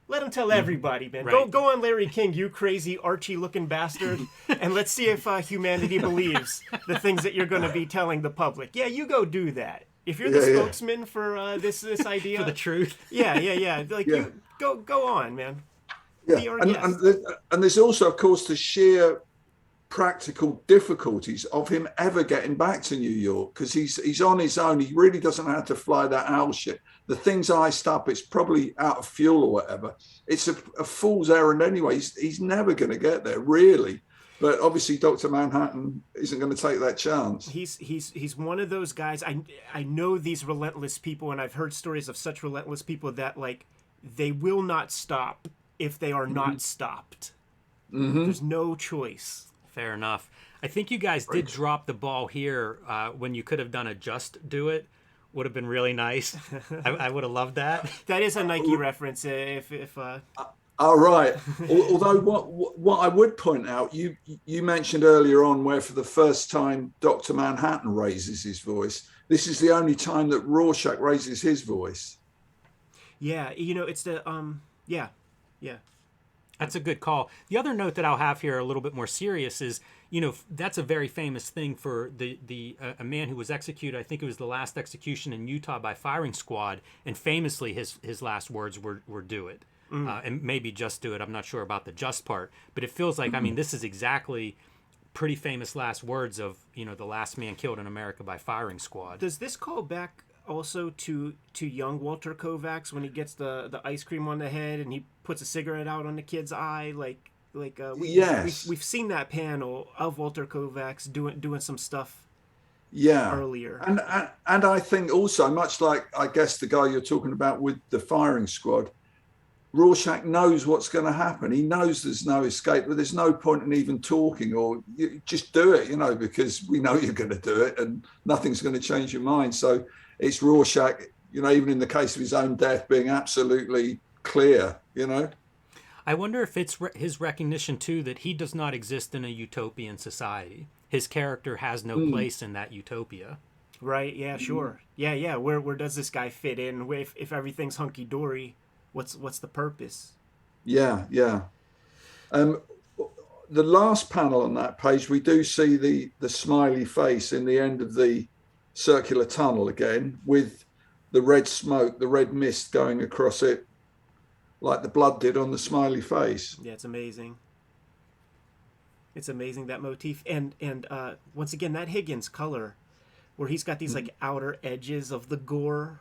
Let them tell everybody, man. Right. Go on, Larry King, you crazy Archie-looking bastard, and let's see if humanity believes the things that you're going to be telling the public. Yeah, you go do that. If you're the spokesman for this idea, for the truth. Yeah. You go on, man. Yeah, and there's also, of course, the sheer practical difficulties of him ever getting back to New York, because he's on his own. He really doesn't know how to fly that owl ship. The thing's iced up. It's probably out of fuel or whatever. It's a fool's errand anyway. He's never going to get there, really. But obviously, Dr. Manhattan isn't going to take that chance. He's one of those guys. I know these relentless people, and I've heard stories of such relentless people that they will not stop if they are not stopped. Mm-hmm. There's no choice. Fair enough. I think you guys did drop the ball here when you could have done a Just Do It. Would have been really nice. I would have loved that. That is a Nike reference. All right. Although what I would point out, you mentioned earlier on where for the first time Dr. Manhattan raises his voice. This is the only time that Rorschach raises his voice. Yeah, it's the yeah, yeah. That's a good call. The other note that I'll have here, a little bit more serious, is that's a very famous thing for a man who was executed. I think it was the last execution in Utah by firing squad, and famously his last words were "do it," and maybe just do it. I'm not sure about the just part, but it feels like this is exactly pretty famous last words of the last man killed in America by firing squad. Does this call back also to young Walter Kovacs when he gets the ice cream on the head and he puts a cigarette out on the kid's eye? Yes, we've seen that panel of Walter Kovacs doing some stuff. Yeah, earlier, and I think also, much like I guess the guy you're talking about with the firing squad, Rorschach knows what's going to happen. He knows there's no escape, but there's no point in even talking, or you just do it, because we know you're going to do it and nothing's going to change your mind. So it's Rorschach, even in the case of his own death, being absolutely clear, I wonder if it's his recognition, too, that he does not exist in a utopian society. His character has no place in that utopia. Right, yeah, sure. Yeah. Where does this guy fit in? If everything's hunky-dory, what's the purpose? Yeah. The last panel on that page, we do see the smiley face in the end of the circular tunnel again, with the red smoke, the red mist going across it, like the blood did on the smiley face. Yeah, it's amazing. It's amazing, that motif. And once again, that Higgins color, where he's got these like outer edges of the gore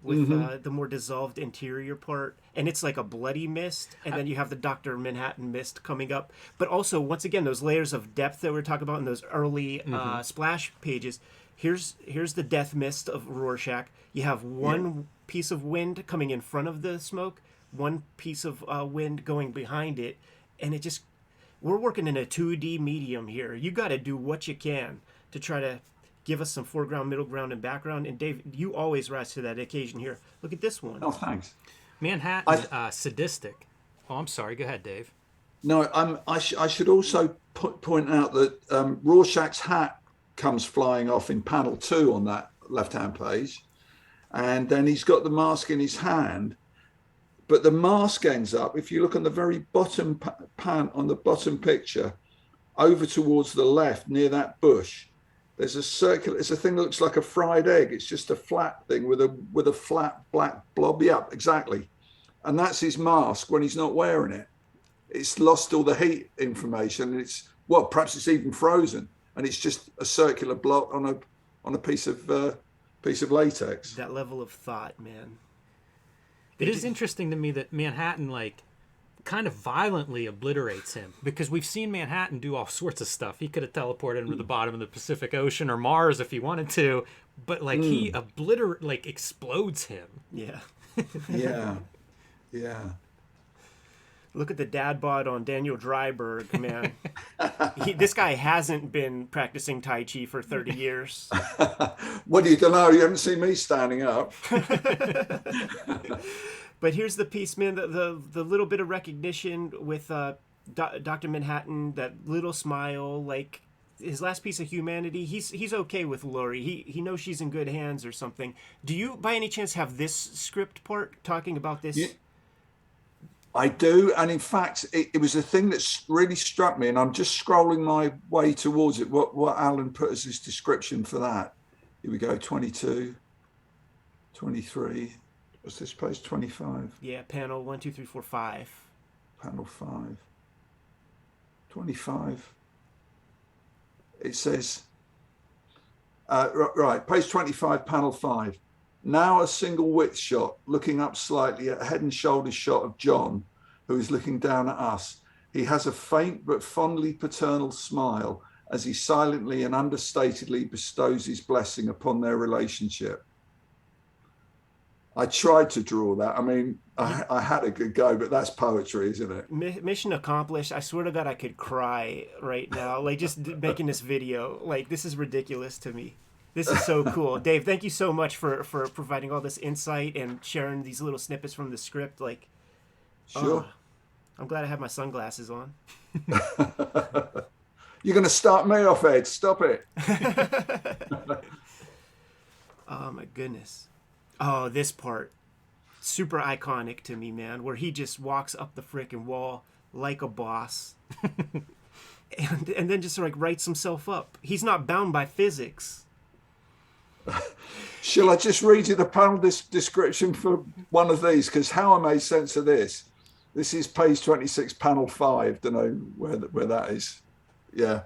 with the more dissolved interior part, and it's like a bloody mist, and then you have the Dr. Manhattan mist coming up. But also, once again, those layers of depth that we were talking about in those early splash pages. Here's the death mist of Rorschach. You have one piece of wind coming in front of the smoke, one piece of wind going behind it, and it just, we're working in a 2D medium here. You got to do what you can to try to give us some foreground, middle ground, and background. And Dave, you always rise to that occasion here. Look at this one. Oh, thanks. Manhattan, sadistic. Oh, I'm sorry. Go ahead, Dave. No, I should also point out that Rorschach's hat comes flying off in panel 2 on that left-hand page, and then he's got the mask in his hand. But the mask ends up, if you look on the very bottom pan on the bottom picture, over towards the left near that bush, there's a circular, it's a thing that looks like a fried egg. It's just a flat thing with a flat black blob. Yeah, exactly. And that's his mask when he's not wearing it. It's lost all the heat information, and perhaps it's even frozen, and it's just a circular blob on a piece of latex. That level of thought, man. It is interesting to me that Manhattan kind of violently obliterates him, because we've seen Manhattan do all sorts of stuff. He could have teleported into the bottom of the Pacific Ocean or Mars if he wanted to, but he explodes him. Yeah. Yeah. Look at the dad bod on Daniel Dryberg, man. This guy hasn't been practicing Tai Chi for 30 years. What do you know? You haven't seen me standing up. But here's the piece, man. The little bit of recognition with Dr. Manhattan, that little smile, like his last piece of humanity. He's okay with Lori. He knows she's in good hands or something. Do you, by any chance, have this script part talking about this? Yeah. I do, and in fact, it was a thing that really struck me, and I'm just scrolling my way towards it. What Alan put as his description for that. Here we go, 22, 23. What's this page? 25. Yeah, panel 1, 2, 3, 4, 5. Panel 5. 25. It says, right, page 25, panel 5. Now a single width shot, looking up slightly at a head and shoulders shot of John, who is looking down at us. He has a faint but fondly paternal smile as he silently and understatedly bestows his blessing upon their relationship. I tried to draw that. I mean, I had a good go, but that's poetry, isn't it? Mission accomplished. I swear to God, I could cry right now. Just making this video. This is ridiculous to me. This is so cool. Dave, thank you so much for providing all this insight and sharing these little snippets from the script. Sure. I'm glad I have my sunglasses on. You're going to start me off, Ed. Stop it. Oh, my goodness. Oh, this part. super iconic to me, man, where he just walks up the frickin' wall like a boss. and then just sort of like writes himself up. He's not bound by physics. Shall I just read you the panel description for one of these? Because how I made sense of this. This is page 26, panel 5. Don't know where that is. Yeah.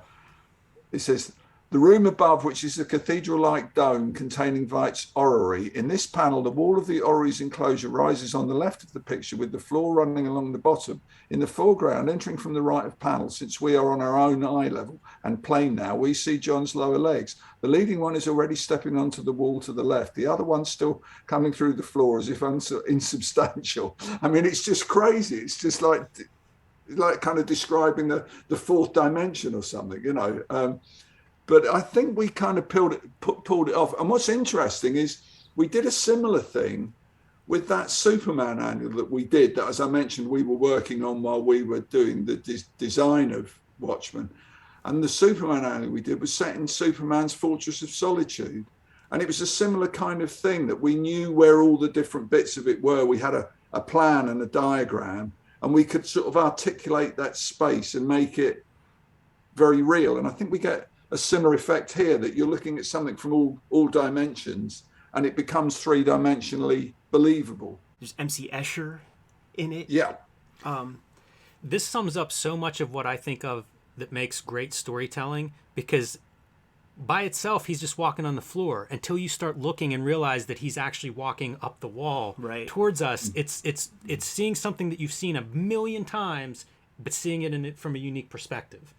It says, the room above, which is a cathedral-like dome containing Veit's orrery. In this panel, the wall of the orrery's enclosure rises on the left of the picture with the floor running along the bottom. In the foreground, entering from the right of panel, since we are on our own eye level and plane now, we see John's lower legs. The leading one is already stepping onto the wall to the left. The other one's still coming through the floor as if insubstantial. I mean, it's just crazy. It's just like kind of describing the fourth dimension or something, you know. But I think we kind of pulled it off. And what's interesting is we did a similar thing with that Superman annual that we did, that, as I mentioned, we were working on while we were doing the design of Watchmen. And the Superman annual we did was set in Superman's Fortress of Solitude. And it was a similar kind of thing, that we knew where all the different bits of it were. We had a plan and a diagram, and we could sort of articulate that space and make it very real. And I think we get a similar effect here, that you're looking at something from all dimensions and it becomes three-dimensionally believable. There's MC Escher in it. Yeah. This sums up so much of what I think of that makes great storytelling, because by itself, he's just walking on the floor until you start looking and realize that he's actually walking up the wall towards us. It's seeing something that you've seen a million times, but seeing it from a unique perspective.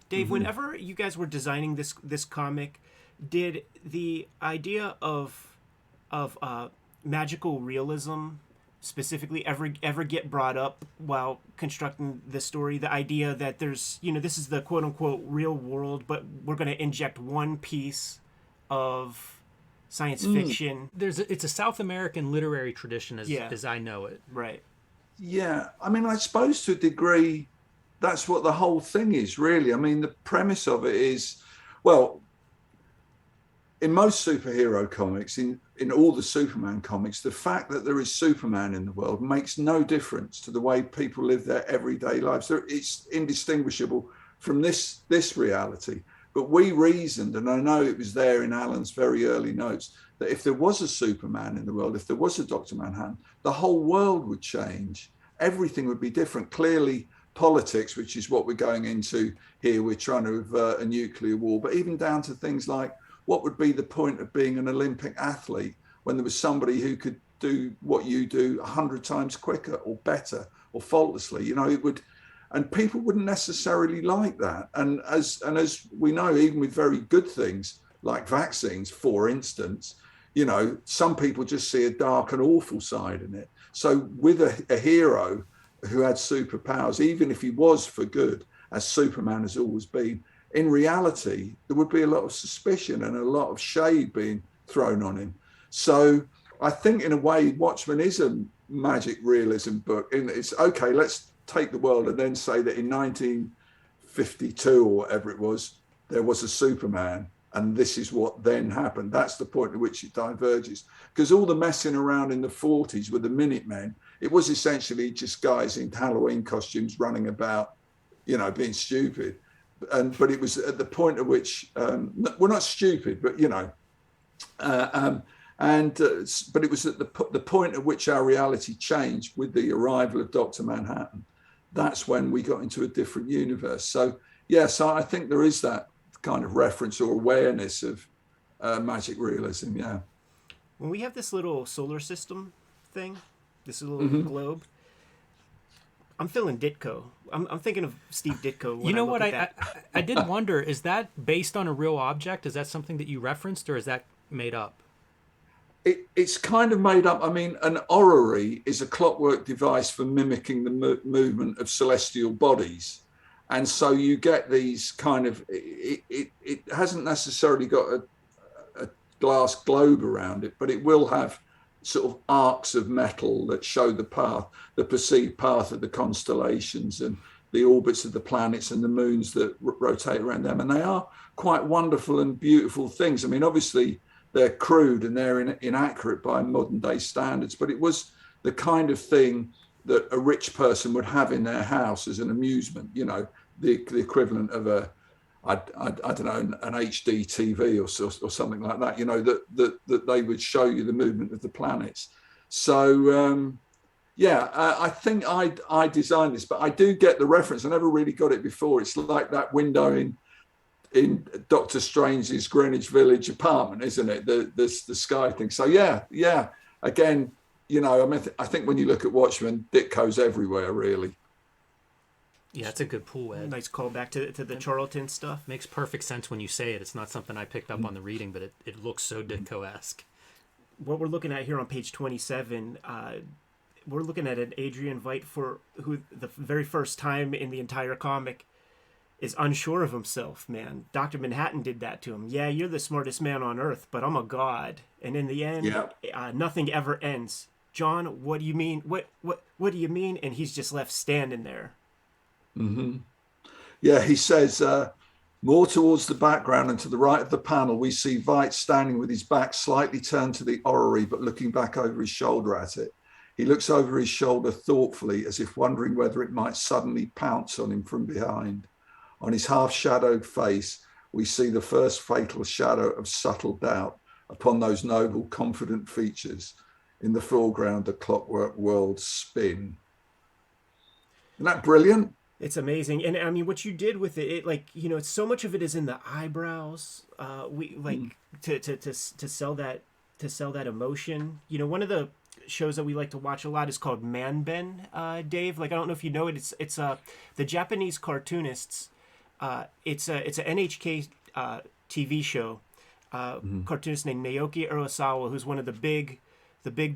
Dave, whenever you guys were designing this comic, did the idea of magical realism specifically ever get brought up while constructing the story? The idea that there's, this is the quote unquote real world, but we're going to inject one piece of science fiction. It's a South American literary tradition as I know it. Right. Yeah. I mean, I suppose to a degree, that's what the whole thing is, really. I mean, the premise of it is, well, in most superhero comics, in all the Superman comics, the fact that there is Superman in the world makes no difference to the way people live their everyday lives. It's indistinguishable from this reality. But we reasoned, and I know it was there in Alan's very early notes, that if there was a Superman in the world, if there was a Dr. Manhattan, the whole world would change. Everything would be different. Clearly, politics, which is what we're going into here, we're trying to avert a nuclear war, but even down to things like, what would be the point of being an Olympic athlete when there was somebody who could do what you do 100 times quicker or better or faultlessly? It would, and people wouldn't necessarily like that. And as we know, even with very good things like vaccines, for instance, some people just see a dark and awful side in it. So with a hero who had superpowers, even if he was for good, as Superman has always been, in reality, there would be a lot of suspicion and a lot of shade being thrown on him. So I think in a way, Watchmen is a magic realism book. It's okay, let's take the world and then say that in 1952 or whatever it was, there was a Superman, and this is what then happened. That's the point at which it diverges. Because all the messing around in the 40s with the Minutemen, it was essentially just guys in Halloween costumes running about, being stupid. But it was at the point at which, we're not stupid, but, but it was at the point at which our reality changed with the arrival of Dr. Manhattan. That's when we got into a different universe. So, so I think there is that kind of reference or awareness of magic realism, yeah. When we have this little solar system thing, this little globe, I'm feeling Ditko. I'm thinking of Steve Ditko. When I did wonder, is that based on a real object? Is that something that you referenced, or is that made up? It's kind of made up. I mean, an orrery is a clockwork device for mimicking the movement of celestial bodies. And so you get these kind of, it hasn't necessarily got a glass globe around it, but it will have sort of arcs of metal that show the path, the perceived path of the constellations and the orbits of the planets and the moons that rotate around them. And they are quite wonderful and beautiful things. I mean, obviously they're crude and they're inaccurate by modern day standards, but there the kind of thing that a rich person would have in their house as an amusement, you know, the equivalent of I don't know, an HD TV or something like that, you know, that they would show you the movement of the planets. So, I think I designed this, but I do get the reference. I never really got it before. It's like that window in Doctor Strange's Greenwich Village apartment, isn't it? The sky thing. So yeah. Again, you know, I mean, I think when you look at Watchmen, Ditko's everywhere, really. Yeah, it's a good pull, Ed. Nice callback to the Charlton stuff. Makes perfect sense when you say it. It's not something I picked up on the reading, but it looks so Ditko-esque. What we're looking at here on page 27, we're looking at an Adrian Veidt who the very first time in the entire comic is unsure of himself, man. Dr. Manhattan did that to him. Yeah, you're the smartest man on Earth, but I'm a god. And in the end, nothing ever ends. John, what do you mean? What do you mean? And he's just left standing there. Mm-hmm. Yeah, he says, more towards the background and to the right of the panel, we see Veidt standing with his back slightly turned to the orrery, but looking back over his shoulder at it. He looks over his shoulder thoughtfully, as if wondering whether it might suddenly pounce on him from behind. On his half-shadowed face, we see the first fatal shadow of subtle doubt upon those noble, confident features. In the foreground, the clockwork worlds spin. Isn't that brilliant? It's amazing. And I mean, what you did with it, like, you know, so much of it is in the eyebrows. To sell that emotion. You know, one of the shows that we like to watch a lot is called Man Ben, Dave. Like, I don't know if you know it. It's the Japanese cartoonists. It's an NHK TV show. Cartoonist named Naoki Urasawa, who's one of the big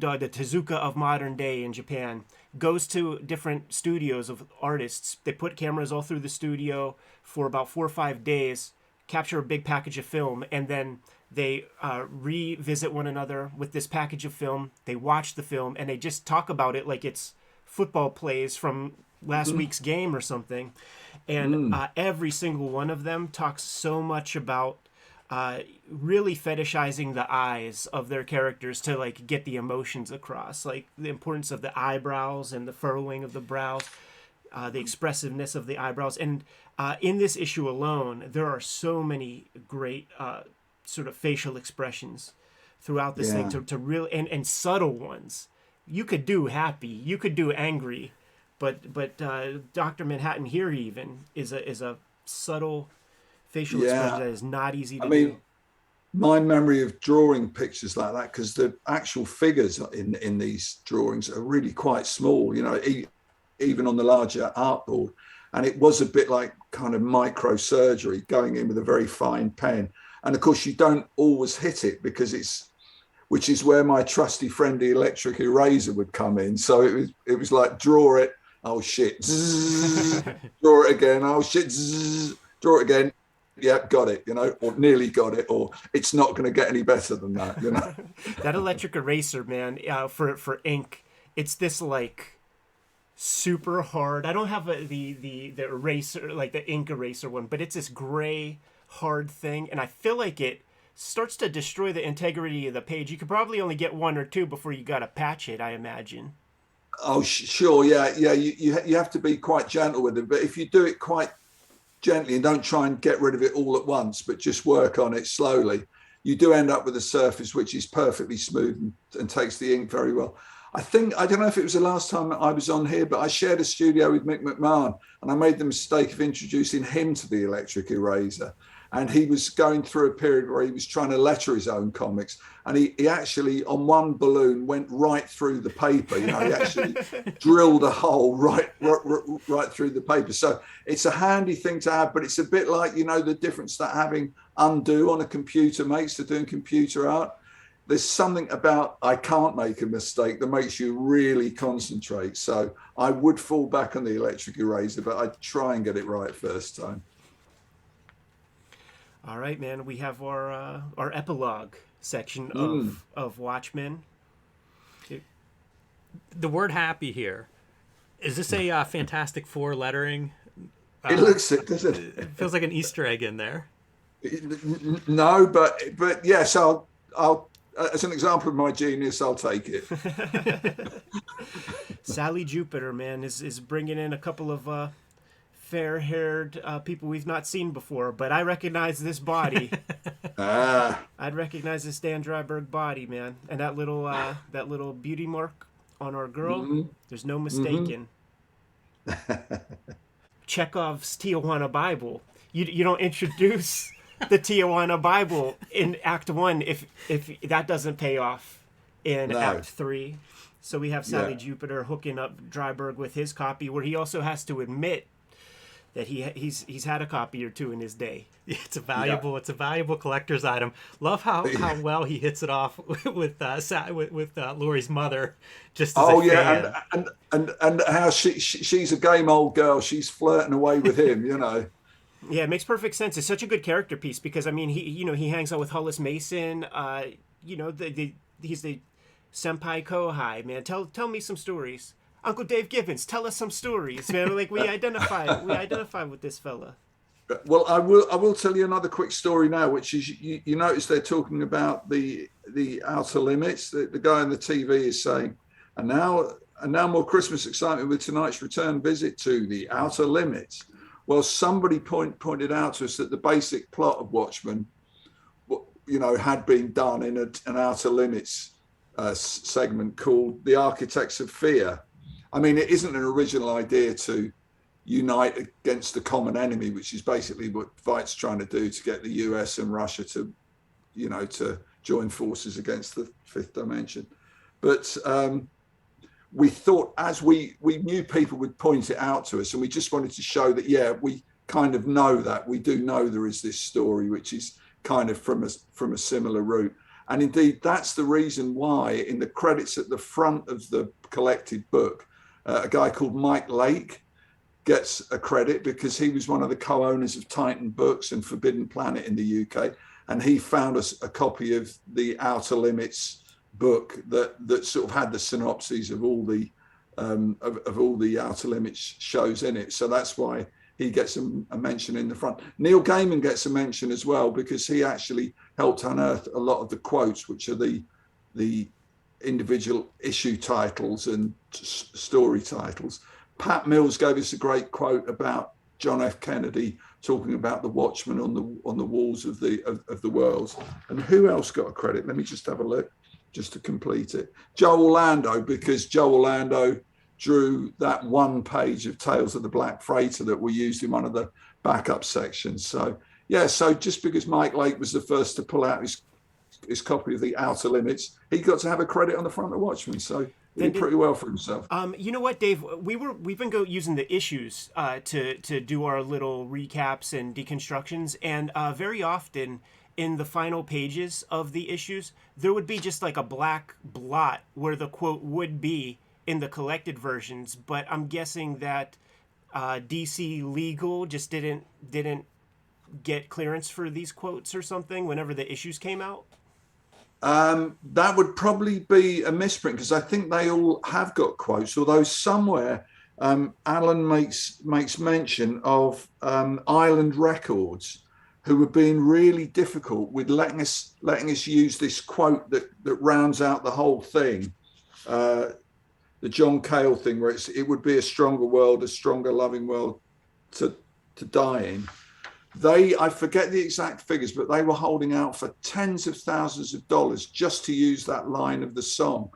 dog, the Tezuka of modern day in Japan, goes to different studios of artists. They put cameras all through the studio for about 4 or 5 days, capture a big package of film, and then they revisit one another with this package of film. They watch the film, and they just talk about it like it's football plays from last week's game or something. And every single one of them talks so much about really fetishizing the eyes of their characters to like get the emotions across, like the importance of the eyebrows and the furrowing of the brows, the expressiveness of the eyebrows. And in this issue alone, there are so many great sort of facial expressions throughout this thing to really and subtle ones. You could do happy, you could do angry, but Dr. Manhattan here even is a subtle facial expression that is not easy to do. My memory of drawing pictures like that, because the actual figures in these drawings are really quite small, you know, even on the larger artboard. And it was a bit like kind of microsurgery, going in with a very fine pen. And of course, you don't always hit it which is where my trusty friend, the electric eraser, would come in. So it was like, draw it, oh shit, zzz, draw it again, oh shit, zzz, draw it again. Yeah, got it, you know, or nearly got it, or it's not going to get any better than that, you know. That electric eraser, man, for ink, it's this like super hard. I don't have the eraser, like the ink eraser one, but it's this gray hard thing, and I feel like it starts to destroy the integrity of the page. You could probably only get 1 or 2 before you got to patch it, I imagine. Oh, sure, yeah. You have to be quite gentle with it, but if you do it quite gently and don't try and get rid of it all at once, but just work on it slowly, you do end up with a surface which is perfectly smooth and takes the ink very well. I don't know if it was the last time I was on here, but I shared a studio with Mick McMahon, and I made the mistake of introducing him to the electric eraser. And he was going through a period where he was trying to letter his own comics. And he actually, on one balloon, went right through the paper. You know, he actually drilled a hole right through the paper. So it's a handy thing to have, but it's a bit like, you know, the difference that having undo on a computer makes to doing computer art. There's something about I can't make a mistake that makes you really concentrate. So I would fall back on the electric eraser, but I'd try and get it right first time. All right, man. We have our epilogue section of Watchmen. The word "happy" here, is this a Fantastic Four lettering? It looks it, doesn't it? It feels like an Easter egg in there. No, but yes, I'll as an example of my genius, I'll take it. Sally Jupiter, man, is bringing in a couple of fair-haired people we've not seen before, but I recognize this body. I'd recognize this Dan Dryberg body, man, and that little beauty mark on our girl. Mm-hmm. There's no mistaking. Mm-hmm. Chekhov's Tijuana Bible. You don't introduce the Tijuana Bible in Act 1 if that doesn't pay off in Act 3. So we have Sally Jupiter hooking up Dryberg with his copy, where he also has to admit that he's had a copy or two in his day. It's a valuable collector's item. Love how well he hits it off with Laurie's mother. Just as a fan. and how she's a game old girl. She's flirting away with him, you know. Yeah, it makes perfect sense. It's such a good character piece because I mean he hangs out with Hollis Mason. He's the senpai kohai, man. Tell me some stories. Uncle Dave Gibbons, tell us some stories, man. Like we identify with this fella. Well, I will tell you another quick story now, which is you notice they're talking about the outer limits. The guy on the TV is saying, and now more Christmas excitement with tonight's return visit to the outer limits. Well, somebody pointed out to us that the basic plot of Watchmen, had been done in an outer limits segment called The Architects of Fear. I mean, it isn't an original idea to unite against the common enemy, which is basically what Veidt's trying to do to get the US and Russia to join forces against the fifth dimension. But we thought, as we knew people would point it out to us, and we just wanted to show that, we kind of know that. We do know there is this story, which is kind of from a similar route. And indeed, that's the reason why in the credits at the front of the collected book, a guy called Mike Lake gets a credit because he was one of the co-owners of Titan Books and Forbidden Planet in the UK. And he found us a copy of the Outer Limits book that sort of had the synopses of all the Outer Limits shows in it. So that's why he gets a mention in the front. Neil Gaiman gets a mention as well because he actually helped unearth a lot of the quotes, which are the individual issue titles and story titles. Pat Mills gave us a great quote about John F. Kennedy talking about the Watchmen on the walls of the world. And who else got a credit? Let me just have a look, just to complete it. Joe Orlando, because Joe Orlando drew that one page of Tales of the Black Freighter that we used in one of the backup sections. So just because Mike Lake was the first to pull out his copy of the Outer Limits, he got to have a credit on the front of Watchmen. So he did pretty well for himself. You know what, Dave? We've been using the issues to do our little recaps and deconstructions, and very often in the final pages of the issues, there would be just like a black blot where the quote would be in the collected versions. But I'm guessing that DC Legal just didn't get clearance for these quotes or something whenever the issues came out. That would probably be a misprint because I think they all have got quotes, although somewhere Alan makes mention of Island Records, who were being really difficult with letting us use this quote that rounds out the whole thing, the John Cale thing, where it would be a stronger world, a stronger loving world to die in. I forget the exact figures, but they were holding out for tens of thousands of dollars just to use that line of the song.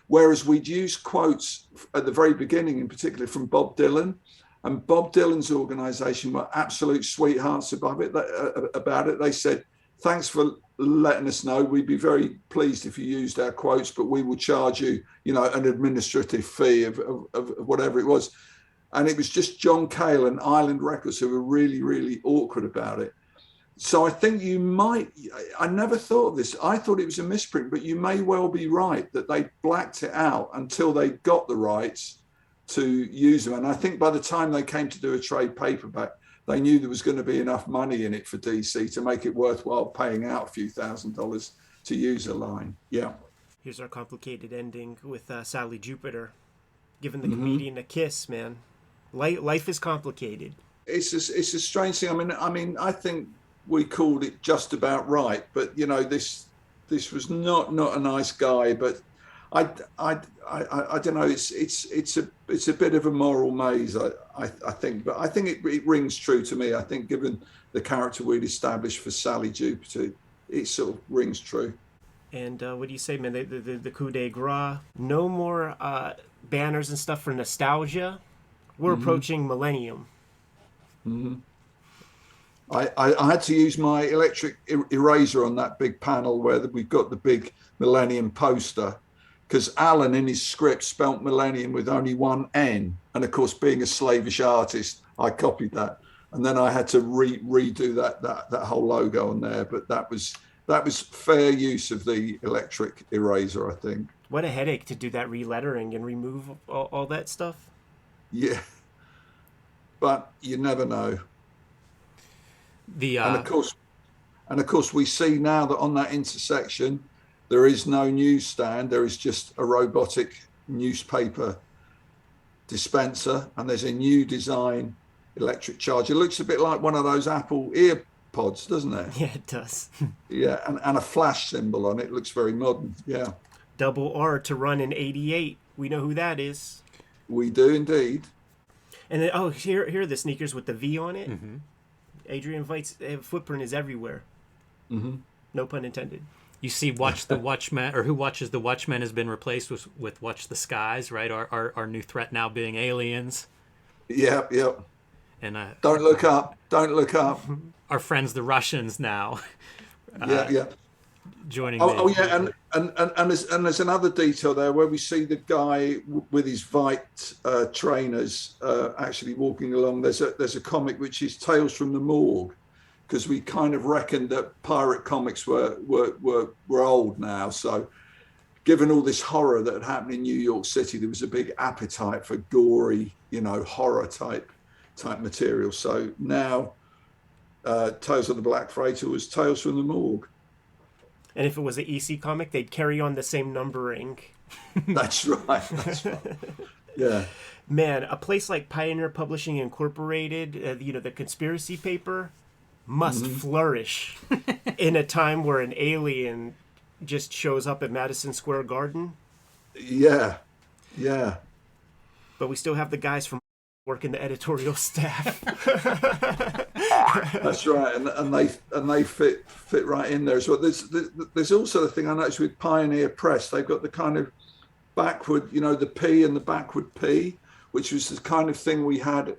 Whereas we'd use quotes at the very beginning, in particular from Bob Dylan, and Bob Dylan's organization were absolute sweethearts about it. They said, thanks for letting us know. We'd be very pleased if you used our quotes, but we will charge you, an administrative fee of whatever it was. And it was just John Cale and Island Records who were really, really awkward about it. So I think I never thought of this. I thought it was a misprint, but you may well be right that they blacked it out until they got the rights to use them. And I think by the time they came to do a trade paperback, they knew there was going to be enough money in it for DC to make it worthwhile paying out a few $1,000s to use a line. Yeah. Here's our complicated ending with Sally Jupiter giving the comedian a kiss, man. Life is complicated. It's a strange thing. I mean, I think we called it just about right, but this this was not a nice guy, but I don't know. It's a bit of a moral maze, I think, but I think it rings true to me. I think given the character we'd established for Sally Jupiter, it sort of rings true. And what do you say, man? The coup de grace. No more banners and stuff for nostalgia. We're approaching millennium. I had to use my electric eraser on that big panel where we've got the big millennium poster, because Alan in his script spelt millennium with only one N, and of course being a slavish artist I copied that, and then I had to redo that whole logo on there. But that was fair use of the electric eraser, I think. What a headache to do that relettering and remove all that stuff. Yeah, but you never know. And of course, we see now that on that intersection, there is no newsstand. There is just a robotic newspaper dispenser, and there's a new design electric charger. It looks a bit like one of those Apple EarPods, doesn't it? Yeah, it does. Yeah, and a flash symbol on it. Looks very modern. Yeah. Double R to run in 88. We know who that is. We do indeed. And then, here are the sneakers with the V on it. Mm-hmm. Adrian Veidt's footprint is everywhere. Mm-hmm. No pun intended. You see, Watch the Watchmen, or Who Watches the Watchmen has been replaced with Watch the Skies, right? Our new threat now being aliens. Yep. And don't look up. Our friends, the Russians, now. Yeah. Joining. Yeah, and there's another detail there where we see the guy with his Veidt trainers actually walking along. There's a comic which is Tales from the Morgue, because we kind of reckoned that pirate comics were old now. So, given all this horror that had happened in New York City, there was a big appetite for gory, horror type material. So now, Tales of the Black Freighter was Tales from the Morgue. And if it was an EC comic, they'd carry on the same numbering. That's right. Yeah. Man, a place like Pioneer Publishing Incorporated, the conspiracy paper, must flourish in a time where an alien just shows up at Madison Square Garden. Yeah. But we still have the guys from working the editorial staff. That's right, and they fit right in there as well. There's also the thing I noticed with Pioneer Press. They've got the kind of backward, the P and the backward P, which was the kind of thing we had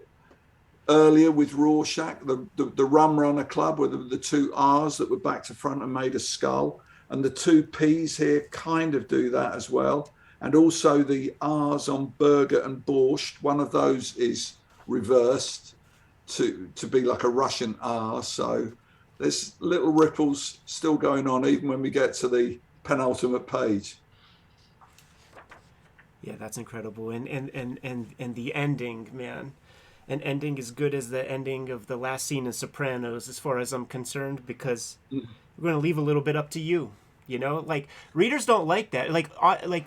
earlier with Rorschach, the Rum Runner Club, where the two R's that were back to front and made a skull, and the two P's here kind of do that as well. And also the R's on burger and borscht, one of those is reversed to be like a Russian R. So there's little ripples still going on even when we get to the penultimate page. Yeah, that's incredible. And the ending, man. An ending as good as the ending of the last scene in Sopranos, as far as I'm concerned, because we're going to leave a little bit up to you. Like readers don't like that. Like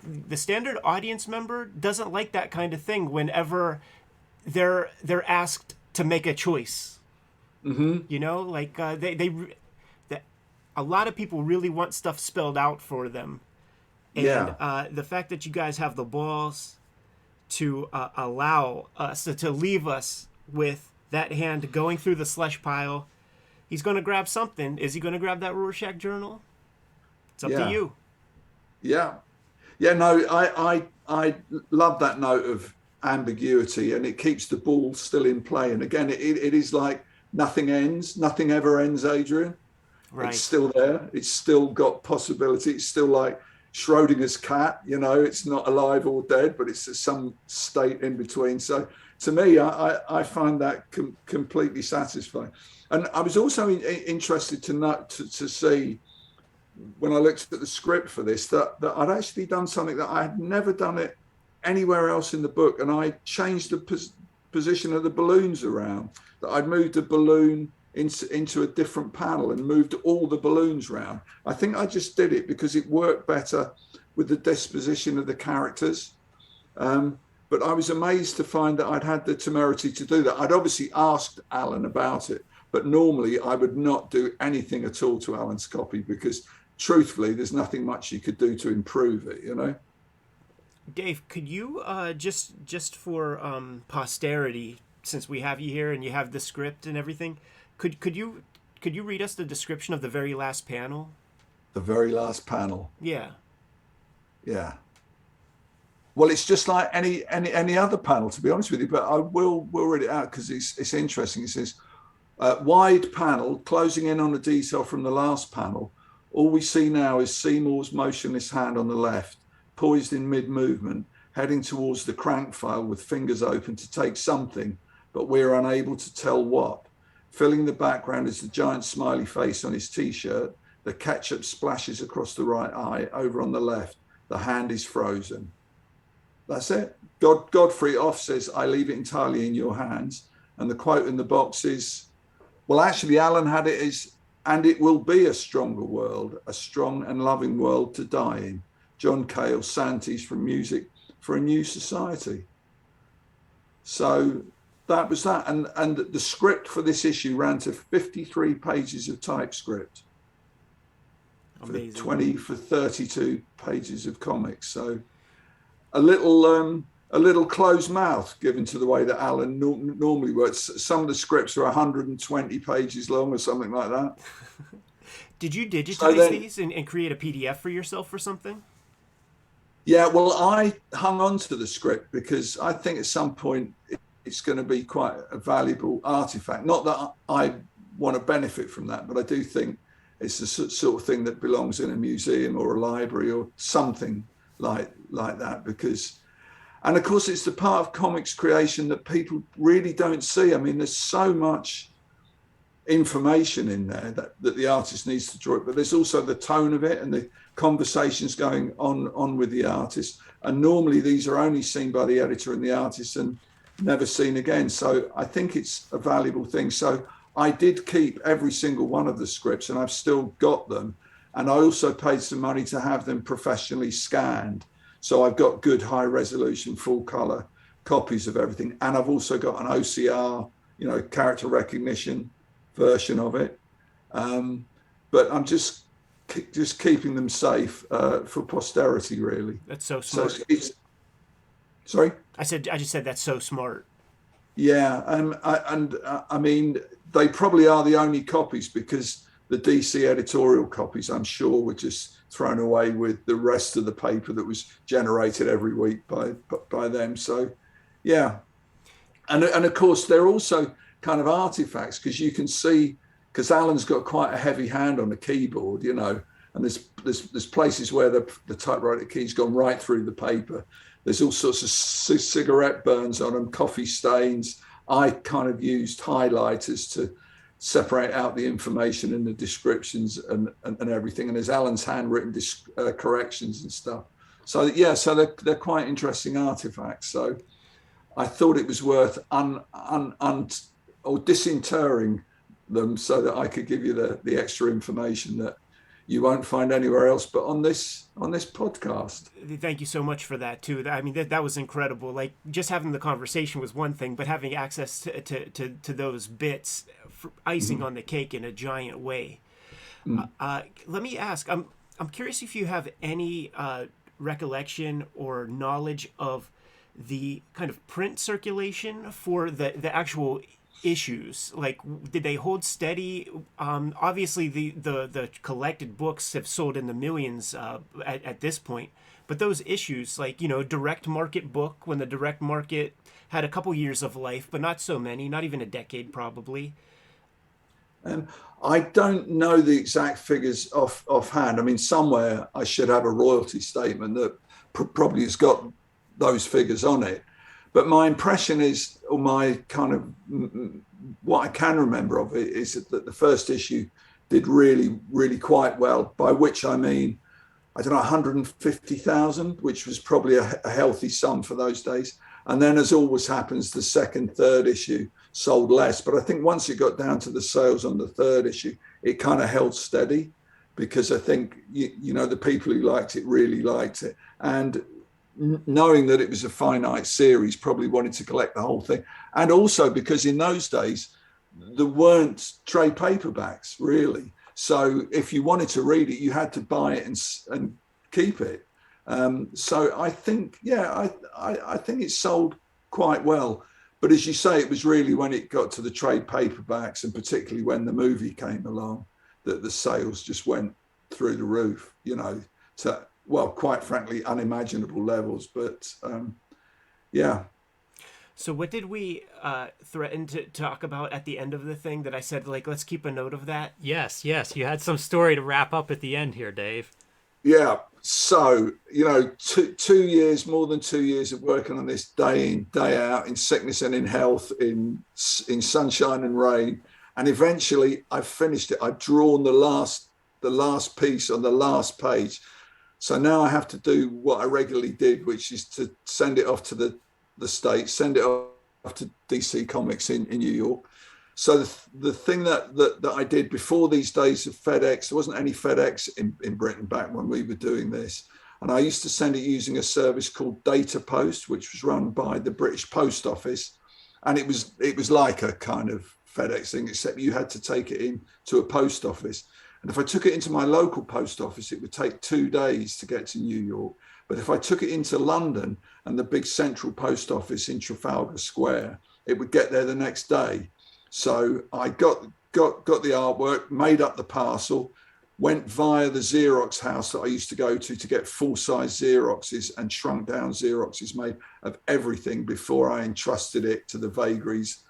the standard audience member doesn't like that kind of thing whenever they're asked to make a choice. Mm-hmm. A lot of people really want stuff spelled out for them. And the fact that you guys have the balls to allow us to leave us with that hand going through the slush pile, he's going to grab something. Is he going to grab that Rorschach journal? It's up to you. Yeah. No, I love that note of ambiguity, and it keeps the ball still in play. And again, it is like nothing ever ends, Adrian. Right. It's still there. It's still got possibility. It's still like Schrodinger's cat, it's not alive or dead, but it's some state in between. So to me, I find that completely satisfying. And I was also interested to see, when I looked at the script for this, that I'd actually done something that I had never done it anywhere else in the book, and I changed the position of the balloons around. That I'd moved a balloon into a different panel and moved all the balloons around. I think I just did it because it worked better with the disposition of the characters. But I was amazed to find that I'd had the temerity to do that. I'd obviously asked Alan about it, but normally I would not do anything at all to Alan's copy because truthfully, there's nothing much you could do to improve it, you know. Dave, could you just for posterity, since we have you here and you have the script and everything, could you read us the description of the very last panel? The very last panel. Yeah. Yeah. Well, it's just like any other panel, to be honest with you. But I will read it out because it's interesting. It says, wide panel closing in on a detail from the last panel. All we see now is Seymour's motionless hand on the left, poised in mid-movement, heading towards the crank file with fingers open to take something, but we're unable to tell what. Filling the background is the giant smiley face on his T-shirt. The ketchup splashes across the right eye. Over on the left, the hand is frozen. That's it. Godfrey off says, I leave it entirely in your hands. And the quote in the box is, well, actually, Alan had it as, and it will be a stronger world, a strong and loving world to die in. John Cale, Santis from Music for a New Society. So that was that. And the script for this issue ran to 53 pages of typescript. Amazing. For 32 pages of comics. So a little closed mouth given to the way that Alan normally works. Some of the scripts are 120 pages long or something like that. Did you digitize these and create a PDF for yourself or something? Yeah, well, I hung on to the script because I think at some point it's going to be quite a valuable artifact. Not that I want to benefit from that, but I do think it's the sort of thing that belongs in a museum or a library or something like that. Because, and of course, it's the part of comics creation that people really don't see. I mean, there's so much information in there that the artist needs to draw it, but there's also the tone of it and the conversations going on with the artist. And normally these are only seen by the editor and the artist and never seen again. So I think it's a valuable thing. So I did keep every single one of the scripts and I've still got them. And I also paid some money to have them professionally scanned. So I've got good high resolution, full color copies of everything. And I've also got an OCR, character recognition version of it. But I'm just keeping them safe for posterity, really. That's so smart. So sorry? I just said that's so smart. Yeah, I mean, they probably are the only copies because the DC editorial copies, I'm sure, were just thrown away with the rest of the paper that was generated every week by them. So, yeah, and of course they're also kind of artifacts because you can see, because Alan's got quite a heavy hand on the keyboard, and there's places where the typewriter key's gone right through the paper. There's all sorts of cigarette burns on them, coffee stains. I kind of used highlighters to separate out the information in the descriptions and everything. And there's Alan's handwritten corrections and stuff. So yeah, so they're quite interesting artifacts. So I thought it was worth disinterring them so that I could give you the extra information that you won't find anywhere else but on this podcast. Thank you so much for that too. I mean, that was incredible. Like, just having the conversation was one thing, but having access to those bits, icing on the cake in a giant way. Let me ask, I'm curious if you have any recollection or knowledge of the kind of print circulation for the actual issues. Like, did they hold steady? Obviously the collected books have sold in the millions at this point, but those issues, like, direct market book, when the direct market had a couple years of life, but not so many, not even a decade probably. I don't know the exact figures offhand. I mean, somewhere I should have a royalty statement that probably has got those figures on it. But my impression is, or my kind of, what I can remember of it is that the first issue did really, really quite well, by which I mean, I don't know, 150,000, which was probably a healthy sum for those days. And then, as always happens, the second, third issue sold less. But I think once it got down to the sales on the third issue, it kind of held steady, because I think, the people who liked it really liked it. And knowing that it was a finite series, probably wanted to collect the whole thing. And also because in those days, there weren't trade paperbacks, really. So if you wanted to read it, you had to buy it and keep it. So I think, I think it sold quite well. But as you say, it was really when it got to the trade paperbacks, and particularly when the movie came along, that the sales just went through the roof, to, well, quite frankly, unimaginable levels. But yeah. So what did we threaten to talk about at the end of the thing that I said, like, let's keep a note of that? Yes. You had some story to wrap up at the end here, Dave. Yeah. So, 2 years, more than 2 years of working on this day in, day out, in sickness and in health, in sunshine and rain. And eventually I finished it. I'd drawn the last piece on the last page. So now I have to do what I regularly did, which is to send it off to the States, send it off to DC Comics in New York. So the thing that I did before these days of FedEx, there wasn't any FedEx in Britain back when we were doing this. And I used to send it using a service called Data Post, which was run by the British Post Office. And it was like a kind of FedEx thing, except you had to take it in to a post office. And if I took it into my local post office, it would take 2 days to get to New York. But if I took it into London and the big central post office in Trafalgar Square, it would get there the next day. So I got the artwork, made up the parcel, went via the Xerox house that I used to go to get full-size Xeroxes and shrunk down Xeroxes made of everything before I entrusted it to the vagaries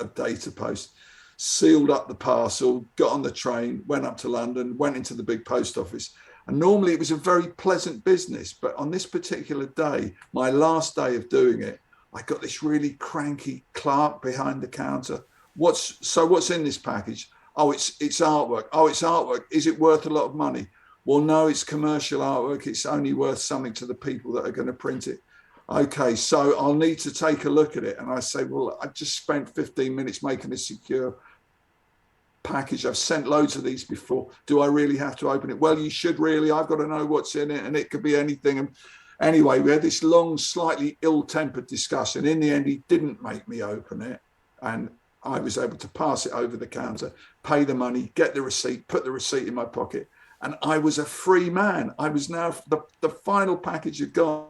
of Data Post. Sealed up the parcel, got on the train, went up to London, went into the big post office. And normally it was a very pleasant business. But on this particular day, my last day of doing it, I got this really cranky clerk behind the counter. What's in this package? Oh, it's artwork. Oh, it's artwork. Is it worth a lot of money? Well, no, it's commercial artwork. It's only worth something to the people that are going to print it. Okay, so I'll need to take a look at it. And I say, well, I just spent 15 minutes making a secure package. I've sent loads of these before. Do I really have to open it? Well, you should really. I've got to know what's in it, and it could be anything. And anyway, we had this long, slightly ill-tempered discussion. In the end, he didn't make me open it, and I was able to pass it over the counter, pay the money, get the receipt, put the receipt in my pocket, and I was a free man. I was now, the final package had gone.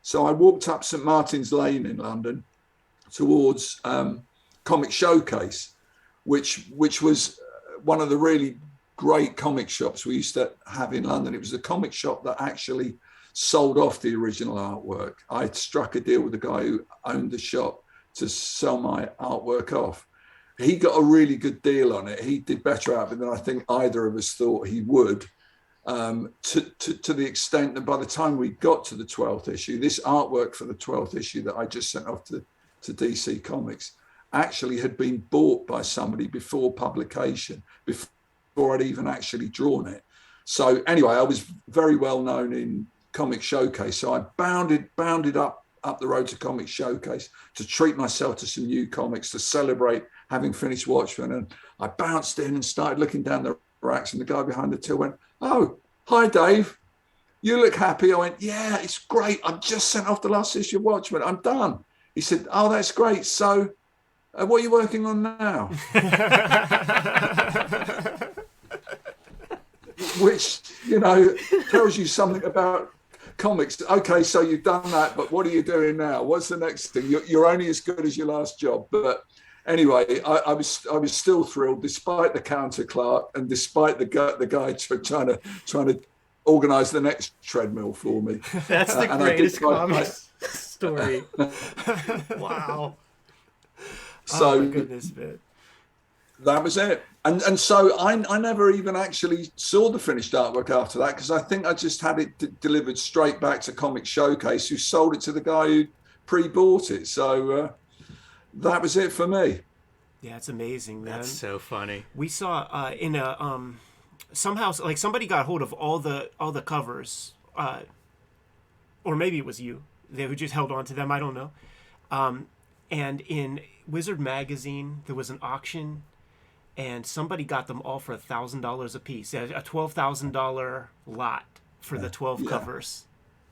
So I walked up St. Martin's Lane in London towards Comic Showcase, which was one of the really great comic shops we used to have in London. It was the comic shop that actually sold off the original artwork. I struck a deal with the guy who owned the shop to sell my artwork off. He got a really good deal on it. He did better out of it than I think either of us thought he would, to the extent that by the time we got to the 12th issue, this artwork for the 12th issue that I just sent off to DC Comics actually had been bought by somebody before publication, before I'd even actually drawn it. So anyway, I was very well known in Comic Showcase. So I bounded up the road to Comic Showcase to treat myself to some new comics, to celebrate having finished Watchmen. And I bounced in and started looking down the racks, and the guy behind the till went, "Oh, hi, Dave. You look happy." I went, "Yeah, it's great. I've just sent off the last issue of Watchmen. I'm done." He said, "Oh, that's great. So what are you working on now?" Which, tells you something about comics. Okay, so you've done that, but what are you doing now? What's the next thing? You're only as good as your last job. But anyway, I was still thrilled, despite the counter clerk and despite the guy trying to organise the next treadmill for me. That's the greatest comics story. Wow. So, oh my goodness, man. That was it. And so I never even actually saw the finished artwork after that, because I think I just had it delivered straight back to Comic Showcase, who sold it to the guy who pre-bought it. So that was it for me. Yeah, it's amazing, man. That's so funny. We saw in a somehow, like, somebody got hold of all the covers, or maybe it was you, who just held on to them. I don't know. And in Wizard Magazine, there was an auction, and somebody got them all for $1,000 a piece, a $12,000 lot for the 12 covers.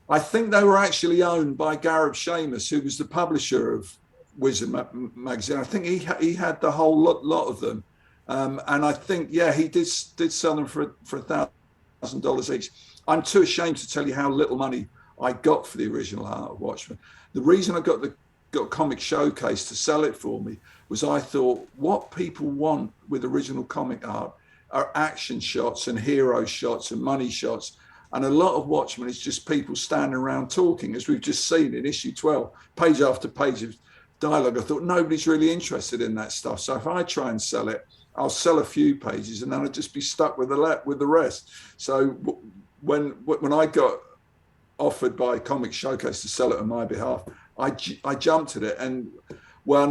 I think they were actually owned by Gareb Shamus, who was the publisher of Wizard Magazine. I think he had the whole lot of them. And I think, yeah, he did sell them for $1,000 each. I'm too ashamed to tell you how little money I got for the original art of Watchmen. The reason I got Comic Showcase to sell it for me was I thought what people want with original comic art are action shots and hero shots and money shots. And a lot of Watchmen is just people standing around talking, as we've just seen in issue 12, page after page of dialogue. I thought nobody's really interested in that stuff. So if I try and sell it, I'll sell a few pages and then I'll just be stuck with the rest. So when I got offered by Comic Showcase to sell it on my behalf, I jumped at it. And well,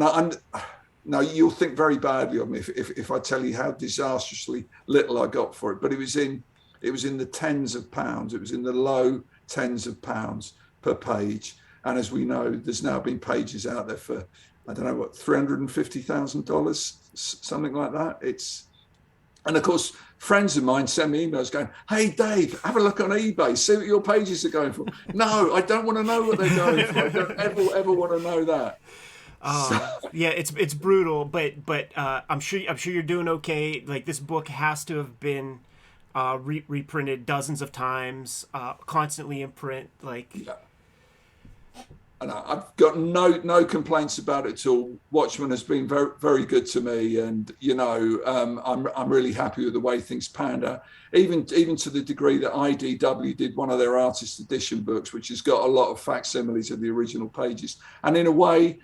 no, you'll think very badly of me if I tell you how disastrously little I got for it. But it was in the tens of pounds. It was in the low tens of pounds per page. And as we know, there's now been pages out there for, I don't know what, $350,000, something like that. And of course, friends of mine send me emails going, "Hey, Dave, have a look on eBay, see what your pages are going for." No, I don't want to know what they're going for. I don't ever want to know that. Yeah, it's brutal, but I'm sure you're doing okay. Like, this book has to have been reprinted dozens of times, constantly in print. Like, yeah. And I've got no complaints about it at all. Watchmen has been very, very good to me, and I'm really happy with the way things panned out. Even to the degree that IDW did one of their artist edition books, which has got a lot of facsimiles of the original pages, and in a way,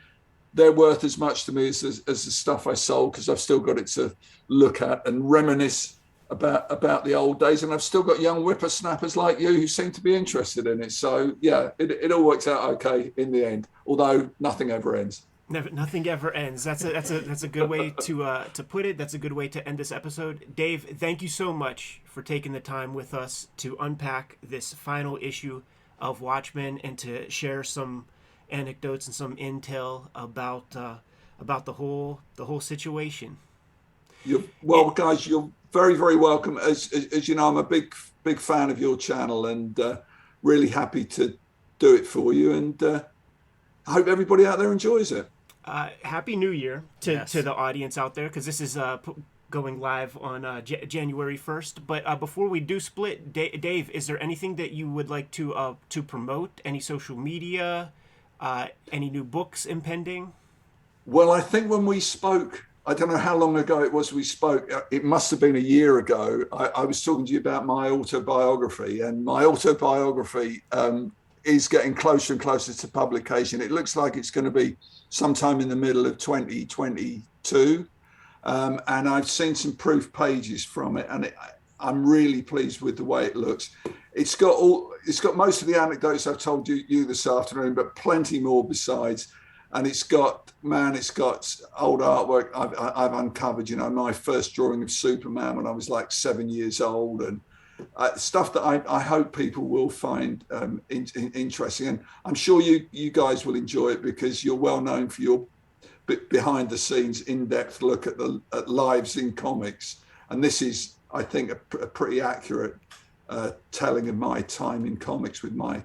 they're worth as much to me as the stuff I sold, because I've still got it to look at and reminisce about the old days, and I've still got young whippersnappers like you who seem to be interested in it. So yeah, it all works out okay in the end, although nothing ever ends. Nothing ever ends. That's a good way to put it. That's a good way to end this episode. Dave, thank you so much for taking the time with us to unpack this final issue of Watchmen and to share some anecdotes and some intel about the whole situation. Guys, you're very, very welcome. As you know, I'm a big fan of your channel, and really happy to do it for you. And I hope everybody out there enjoys it. Happy New Year to the audience out there, because this is going live on January 1st. But before we do split, Dave, is there anything that you would like to promote? Any social media? Any new books impending? Well, I think when we spoke, I don't know how long ago it was we spoke. It must have been a year ago. I was talking to you about my autobiography, and my autobiography is getting closer and closer to publication. It looks like it's going to be sometime in the middle of 2022. And I've seen some proof pages from it, and I'm really pleased with the way it looks. It's got most of the anecdotes I've told you this afternoon, but plenty more besides. And it's got old artwork I've uncovered, my first drawing of Superman when I was like 7 years old, and stuff that I hope people will find interesting. And I'm sure you guys will enjoy it, because you're well known for your behind the scenes, in-depth look at lives in comics. And this is, I think, a pretty accurate telling of my time in comics with my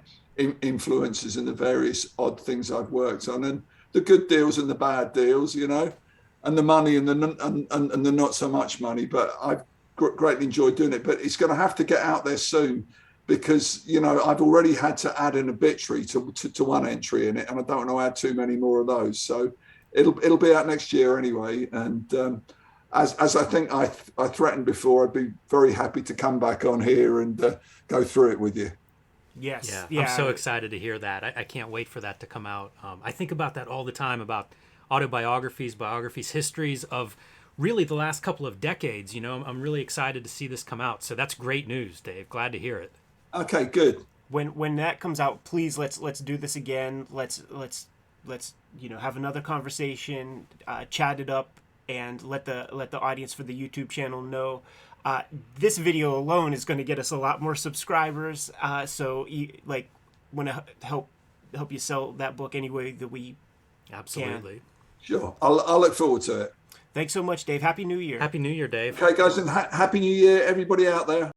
influences and the various odd things I've worked on, and the good deals and the bad deals, and the money and the not so much money. But I've greatly enjoyed doing it. But it's going to have to get out there soon, because I've already had to add an obituary to one entry in it, and I don't want to add too many more of those. So it'll be out next year anyway. And as I think I threatened before, I'd be very happy to come back on here and go through it with you. Yes. Yeah. I'm so excited to hear that. I can't wait for that to come out. I think about that all the time, about autobiographies, biographies, histories of really the last couple of decades. I'm really excited to see this come out. So that's great news, Dave. Glad to hear it. Okay, good. When that comes out, please let's do this again. Let's have another conversation, chat it up, and let the audience for the YouTube channel know. This video alone is going to get us a lot more subscribers. So want to help you sell that book any way that we absolutely can. Sure. I'll look forward to it. Thanks so much, Dave. Happy New Year. Happy New Year, Dave. Okay, guys, and Happy New Year, everybody out there.